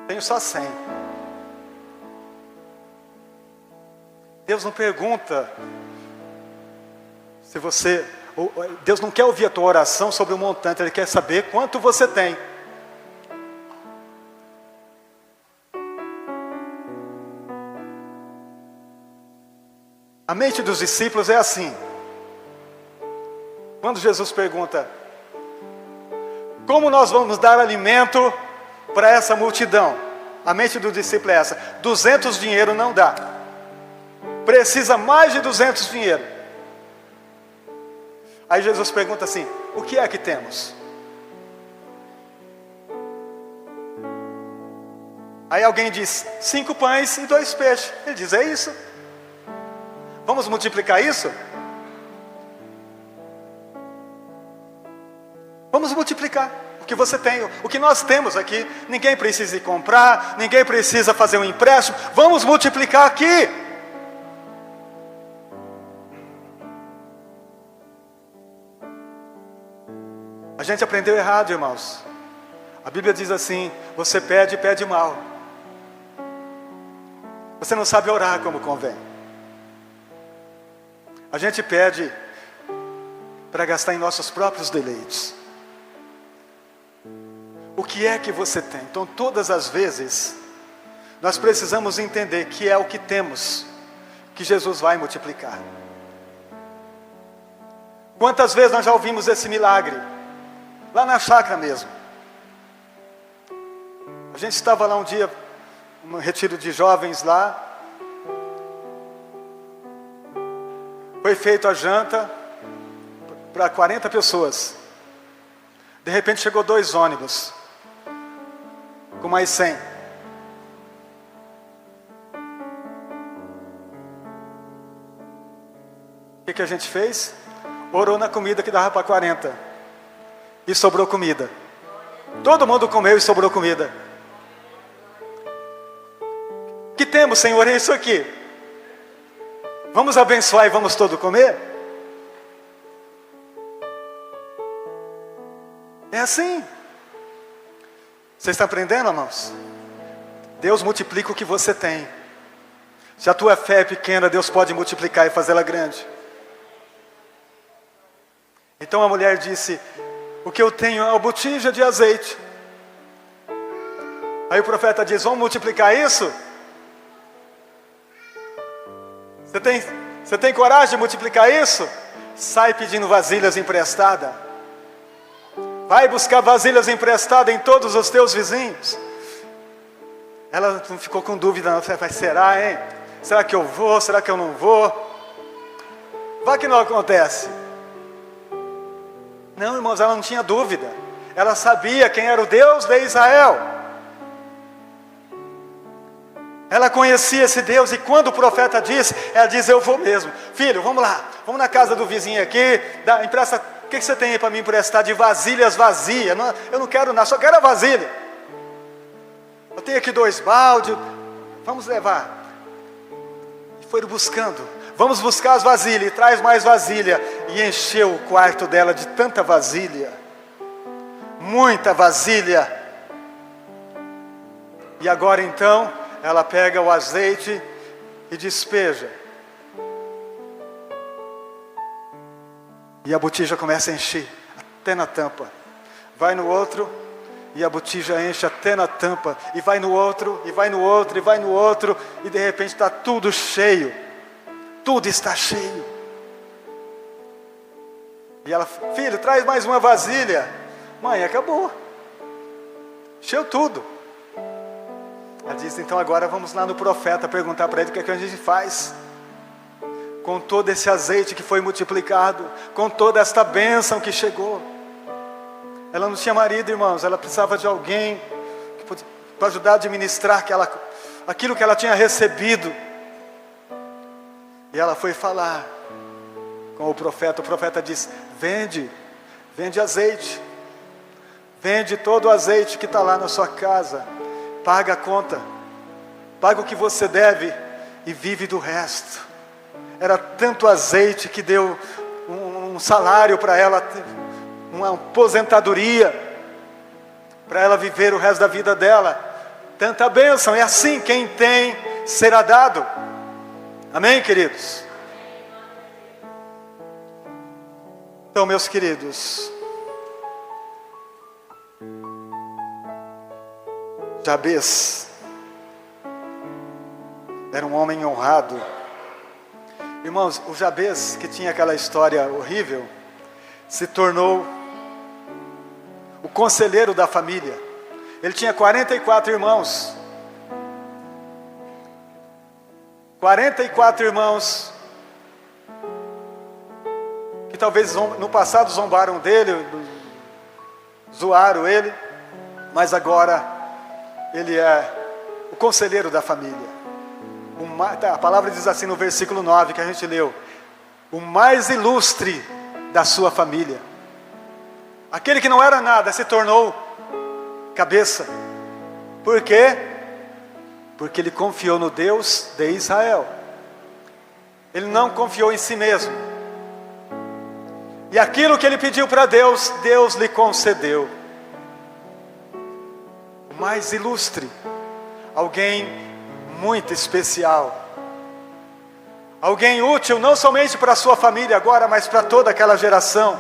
Tenho só 100. Deus não pergunta se você... Deus não quer ouvir a tua oração sobre o montante, Ele quer saber quanto você tem. A mente dos discípulos é assim. Quando Jesus pergunta: como nós vamos dar alimento para essa multidão? A mente do discípulo é essa: 200 dinheiro não dá. Precisa mais de 200 dinheiro. Aí Jesus pergunta assim: o que é que temos? Aí alguém diz: 5 pães e 2 peixes. Ele diz: é isso. Vamos multiplicar isso? Vamos multiplicar o que você tem, o que nós temos aqui. Ninguém precisa ir comprar, ninguém precisa fazer um empréstimo. Vamos multiplicar aqui. A gente aprendeu errado, irmãos. A Bíblia diz assim: você pede, pede mal. Você não sabe orar como convém. A gente pede para gastar em nossos próprios deleites. O que é que você tem? Então, todas as vezes, nós precisamos entender que é o que temos que Jesus vai multiplicar. Quantas vezes nós já ouvimos esse milagre? Lá na chácara mesmo. A gente estava lá um dia, um retiro de jovens lá. Foi feita a janta para 40 pessoas. De repente chegou 2 ônibus com mais 100. O que a gente fez? Orou na comida que dava para 40. E sobrou comida. Todo mundo comeu e sobrou comida. O que temos, Senhor, é isso aqui. Vamos abençoar e vamos todos comer? É assim. Vocês estão aprendendo, irmãos? Deus multiplica o que você tem. Se a tua fé é pequena, Deus pode multiplicar e fazê-la grande. Então a mulher disse: o que eu tenho é uma botija de azeite. Aí o profeta diz: vamos multiplicar isso? Você tem coragem de multiplicar isso? Sai pedindo vasilhas emprestadas. Vai buscar vasilhas emprestadas em todos os teus vizinhos. Ela não ficou com dúvida, não. Será, hein? Será que eu vou? Será que eu não vou? Vai que não acontece. Não, irmãos, ela não tinha dúvida. Ela sabia quem era o Deus de Israel. Ela conhecia esse Deus, e quando o profeta disse, ela diz: eu vou mesmo. Filho, vamos lá, vamos na casa do vizinho aqui, empresta, o que você tem aí para me emprestar de vasilhas vazias? Não, eu não quero nada, só quero a vasilha. Eu tenho aqui 2 baldes, vamos levar. E foram buscando, vamos buscar as vasilhas, e traz mais vasilha. E encheu o quarto dela de tanta vasilha, muita vasilha. E agora então, ela pega o azeite e despeja. E a botija começa a encher, até na tampa. Vai no outro, e a botija enche até na tampa. E vai no outro, e vai no outro, e vai no outro. E de repente está tudo cheio. Tudo está cheio. E ela: filho, traz mais uma vasilha. Mãe, acabou. Encheu tudo. Ela disse: então agora vamos lá no profeta perguntar para ele o que é que a gente faz com todo esse azeite que foi multiplicado, com toda esta bênção que chegou. Ela não tinha marido, irmãos. Ela precisava de alguém para ajudar a administrar aquilo que ela tinha recebido. E ela foi falar com o profeta. O profeta disse: vende azeite. Vende todo o azeite que está lá na sua casa. Paga a conta. Paga o que você deve e vive do resto. Era tanto azeite que deu um salário para ela, uma aposentadoria, para ela viver o resto da vida dela. Tanta bênção. É assim, quem tem será dado. Amém, queridos? Então, meus queridos, Jabez era um homem honrado. Irmãos, o Jabez, que tinha aquela história horrível, se tornou o conselheiro da família. Ele tinha 44 irmãos. 44 irmãos que talvez no passado zombaram dele, zoaram ele, mas agora ele é o conselheiro da família. A palavra diz assim no versículo 9 que a gente leu: o mais ilustre da sua família. Aquele que não era nada se tornou cabeça. Por quê? Porque ele confiou no Deus de Israel. Ele não confiou em si mesmo. E aquilo que ele pediu para Deus, Deus lhe concedeu. O mais ilustre, alguém muito especial, alguém útil não somente para a sua família agora, mas para toda aquela geração.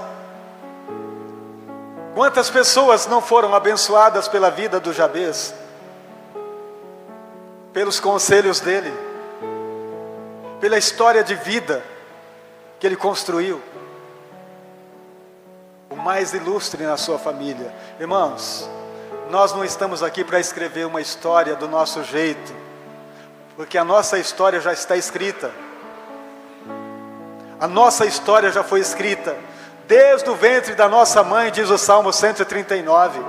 Quantas pessoas não foram abençoadas pela vida do Jabez, pelos conselhos dele, pela história de vida que ele construiu. O mais ilustre na sua família. Irmãos, nós não estamos aqui para escrever uma história do nosso jeito, porque a nossa história já está escrita. A nossa história já foi escrita desde o ventre da nossa mãe, diz o Salmo 139.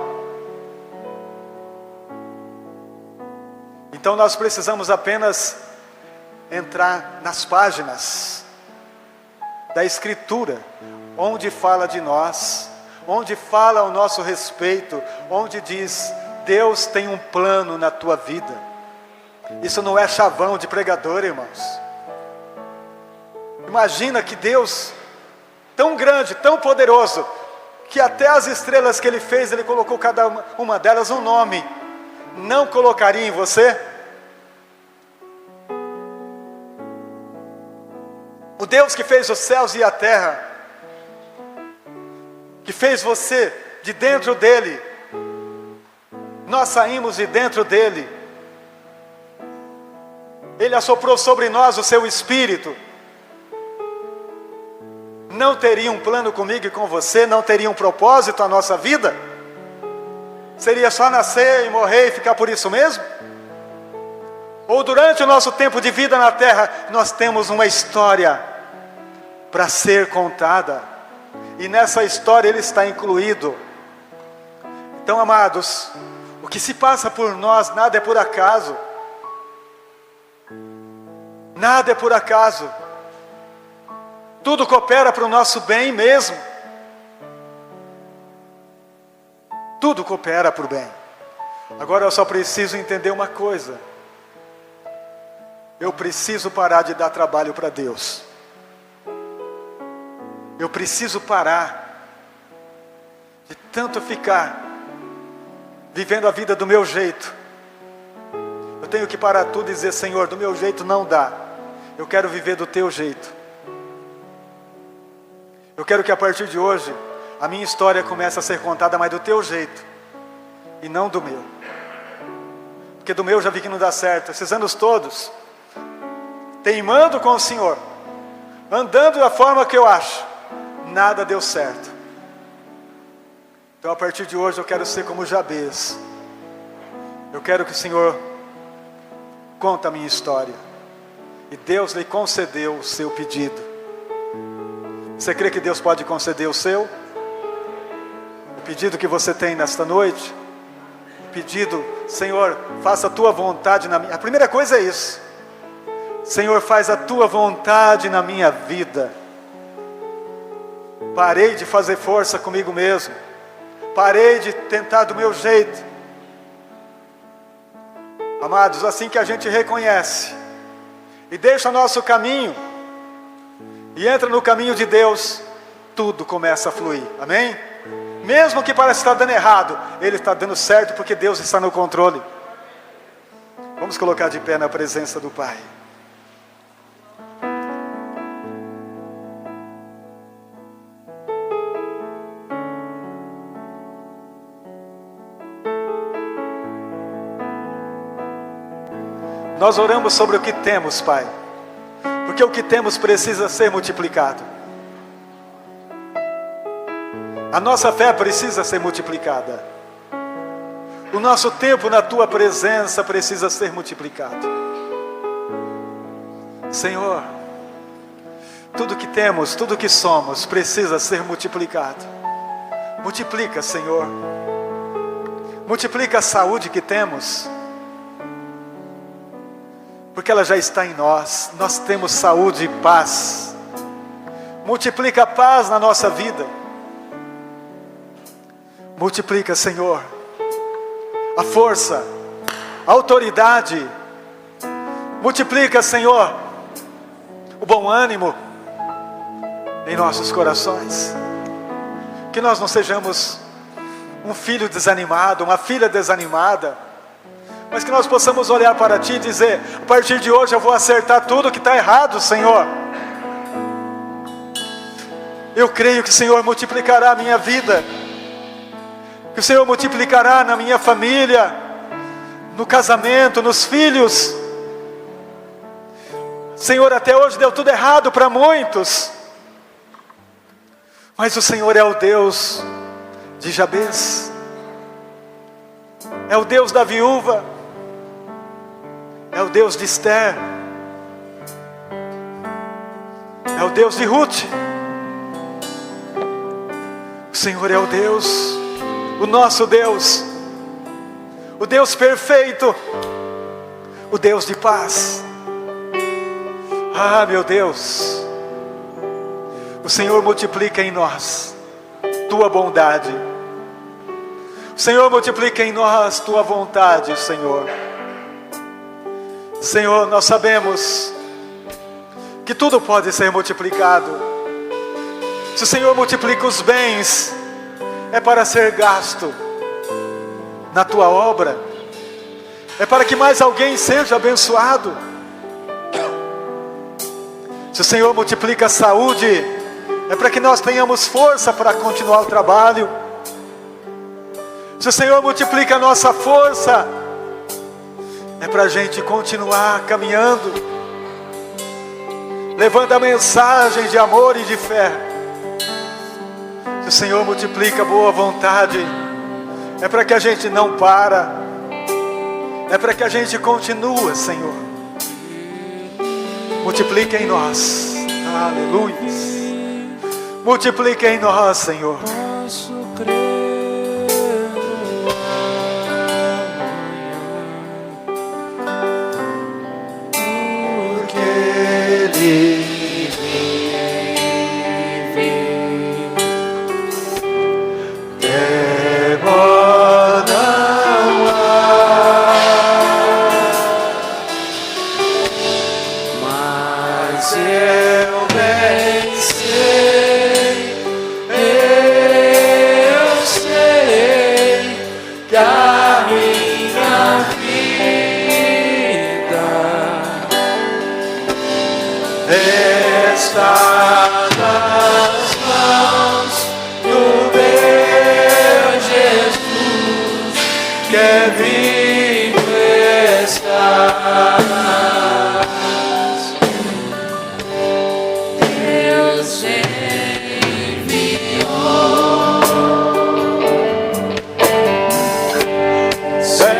Então nós precisamos apenas entrar nas páginas da Escritura, onde fala de nós, onde fala ao nosso respeito, onde diz: Deus tem um plano na tua vida. Isso não é chavão de pregador, irmãos. Imagina que Deus, tão grande, tão poderoso, que até as estrelas que Ele fez, Ele colocou cada uma delas um nome, não colocaria em você? O Deus que fez os céus e a terra, que fez você de dentro dEle, nós saímos de dentro dEle, Ele assoprou sobre nós o seu Espírito. Não teria um plano comigo e com você? Não teria um propósito a nossa vida? Seria só nascer e morrer e ficar por isso mesmo? Ou durante o nosso tempo de vida na terra, nós temos uma história para ser contada, e nessa história Ele está incluído. Então, amados, o que se passa por nós, nada é por acaso. Nada é por acaso. Tudo coopera para o nosso bem mesmo. Tudo coopera para o bem. Agora eu só preciso entender uma coisa. Eu preciso parar de dar trabalho para Deus. Eu preciso parar de tanto ficar vivendo a vida do meu jeito. Eu tenho que parar tudo e dizer: Senhor, do meu jeito não dá. Eu quero viver do teu jeito. Eu quero que a partir de hoje a minha história comece a ser contada, mas do teu jeito e não do meu. Porque do meu já vi que não dá certo. Esses anos todos teimando com o Senhor, andando da forma que eu acho, nada deu certo. Então a partir de hoje eu quero ser como Jabez. Eu quero que o Senhor conte a minha história. E Deus lhe concedeu o seu pedido. Você crê que Deus pode conceder o seu? pedido que você tem nesta noite, pedido, Senhor, faça a tua vontade na minha... A primeira coisa é isso. Senhor, faz a tua vontade na minha vida. Parei de fazer força comigo mesmo. Parei de tentar do meu jeito. Amados, assim que a gente reconhece e deixa nosso caminho e entra no caminho de Deus, tudo começa a fluir. Amém? Mesmo que pareça estar dando errado, Ele está dando certo porque Deus está no controle. Vamos colocar de pé na presença do Pai. Nós oramos sobre o que temos, Pai, porque o que temos precisa ser multiplicado. A nossa fé precisa ser multiplicada. O nosso tempo na Tua presença precisa ser multiplicado. Senhor, tudo que temos, tudo que somos precisa ser multiplicado. Multiplica, Senhor. Multiplica a saúde que temos, porque ela já está em nós. Nós temos saúde e paz. Multiplica a paz na nossa vida. Multiplica, Senhor, a força, a autoridade. Multiplica, Senhor, o bom ânimo em nossos corações. Que nós não sejamos um filho desanimado, uma filha desanimada, mas que nós possamos olhar para Ti e dizer: a partir de hoje eu vou acertar tudo que está errado, Senhor. Eu creio que o Senhor multiplicará a minha vida, que o Senhor multiplicará na minha família, no casamento, nos filhos. Senhor, até hoje deu tudo errado para muitos, mas o Senhor é o Deus de Jabez, é o Deus da viúva, é o Deus de Esther, é o Deus de Ruth. O Senhor é o Deus, o nosso Deus, o Deus perfeito, o Deus de paz. Ah, meu Deus, o Senhor multiplica em nós Tua bondade. O Senhor multiplica em nós Tua vontade, Senhor. Senhor, nós sabemos que tudo pode ser multiplicado. Se o Senhor multiplica os bens, é para ser gasto na Tua obra, é para que mais alguém seja abençoado. Se o Senhor multiplica a saúde, é para que nós tenhamos força para continuar o trabalho. Se o Senhor multiplica a nossa força, é para a gente continuar caminhando, levando a mensagem de amor e de fé. Se o Senhor multiplica a boa vontade, é para que a gente não para, é para que a gente continua, Senhor. Multiplica em nós, aleluia. Multiplica em nós, Senhor. Posso crer no amanhã, porque Ele vive. Temor não há, mas eu bem sei, eu sei que a minha vida está nas mãos do meu Jesus, que é vivo está. Deus enviou seu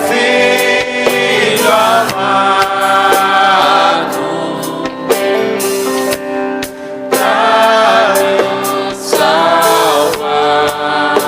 Filho amado para nos salvar.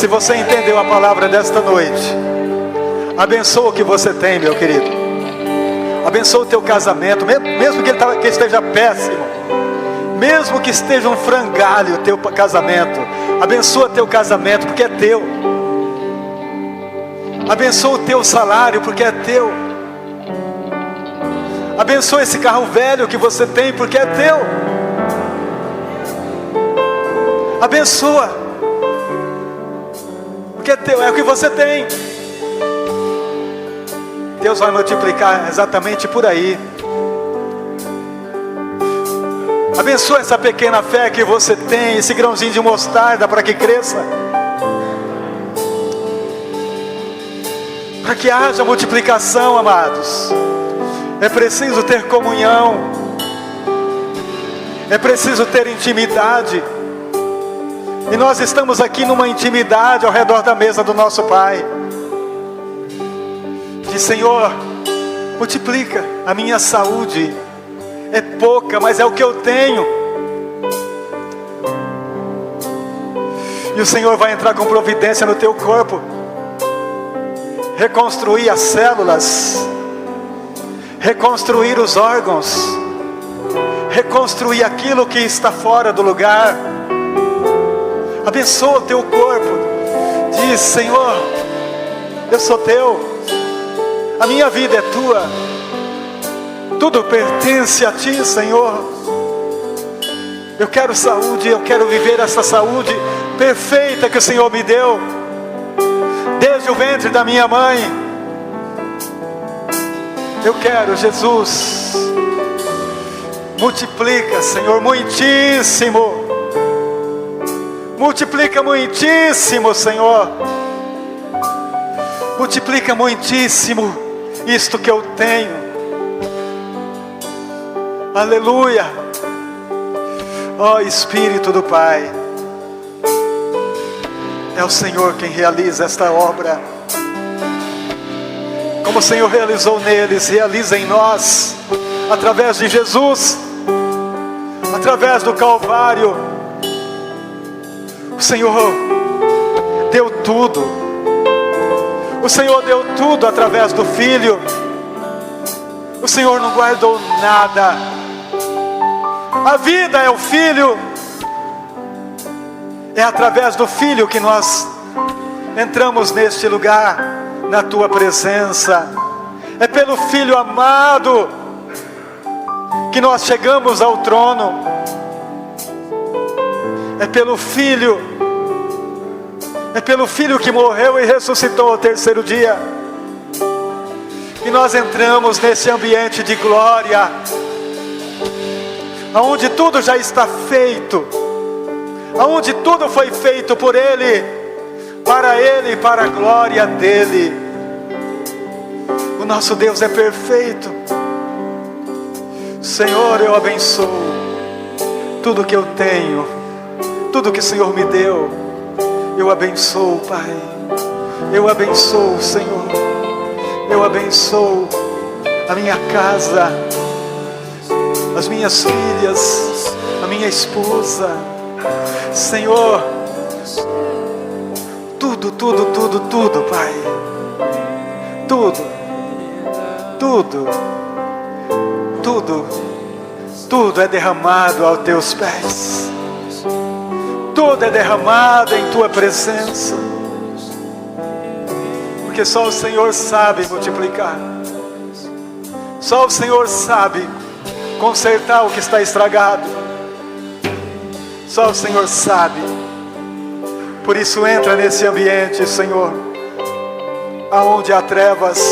você entendeu a palavra desta noite, abençoa o que você tem, meu querido. Abençoa o teu casamento, mesmo que ele esteja péssimo, mesmo que esteja um frangalho o teu casamento. Abençoa teu casamento, porque é teu. Abençoa o teu salário, porque é teu. Abençoa esse carro velho que você tem, porque é teu. Abençoa, porque é teu, é o que você tem. Deus vai multiplicar exatamente por aí. Abençoa essa pequena fé que você tem, esse grãozinho de mostarda, para que cresça, para que haja multiplicação, amados. É preciso ter comunhão, é preciso ter intimidade. E nós estamos aqui numa intimidade ao redor da mesa do nosso Pai. Diz: Senhor, multiplica a minha saúde. É pouca, mas é o que eu tenho. E o Senhor vai entrar com providência no teu corpo, reconstruir as células, reconstruir os órgãos, reconstruir aquilo que está fora do lugar. Abençoa o teu corpo. Diz: Senhor, eu sou teu, a minha vida é tua, tudo pertence a ti, Senhor. Eu quero saúde, eu quero viver essa saúde perfeita que o Senhor me deu, desde o ventre da minha mãe. Eu quero, Jesus. Multiplica, Senhor, muitíssimo. Multiplica muitíssimo, Senhor. Multiplica muitíssimo isto que eu tenho. Aleluia. Ó Espírito do Pai, é o Senhor quem realiza esta obra. Como o Senhor realizou neles, realiza em nós, através de Jesus, através do Calvário. O Senhor deu tudo. O Senhor deu tudo através do Filho. O Senhor não guardou nada. A vida é o Filho. É através do Filho que nós entramos neste lugar, na tua presença. É pelo Filho amado que nós chegamos ao trono. É pelo Filho que morreu e ressuscitou ao terceiro dia, que nós entramos nesse ambiente de glória, aonde tudo já está feito, aonde tudo foi feito por Ele, e para a glória dEle. O nosso Deus é perfeito. Senhor, eu abençoo tudo que eu tenho, tudo que o Senhor me deu. Eu abençoo, Pai. Eu abençoo, Senhor. Eu abençoo a minha casa, as minhas filhas, a minha esposa. Senhor, tudo, Pai. Tudo é derramado aos teus pés. Tudo é derramado em tua presença, porque só o Senhor sabe multiplicar, só o Senhor sabe consertar o que está estragado, só o Senhor sabe. Por isso entra nesse ambiente, Senhor, aonde há trevas,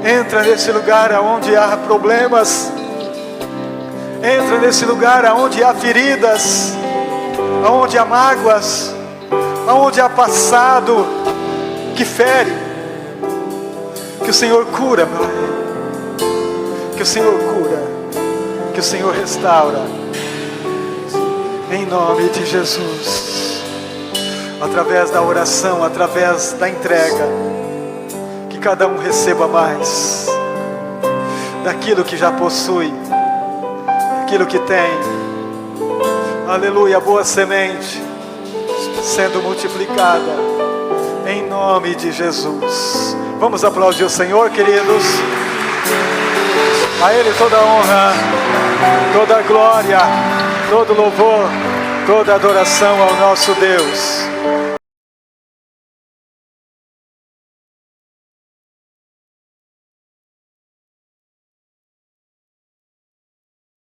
entra nesse lugar aonde há problemas, entra nesse lugar aonde há feridas, aonde há mágoas, aonde há passado que fere. Que o Senhor cura, Pai. Que o Senhor cura, que o Senhor restaura, em nome de Jesus. Através da oração, através da entrega, que cada um receba mais daquilo que já possui, daquilo que tem. Aleluia, boa semente sendo multiplicada, em nome de Jesus. Vamos aplaudir o Senhor, queridos. A Ele toda a honra, toda a glória, todo louvor, toda a adoração ao nosso Deus.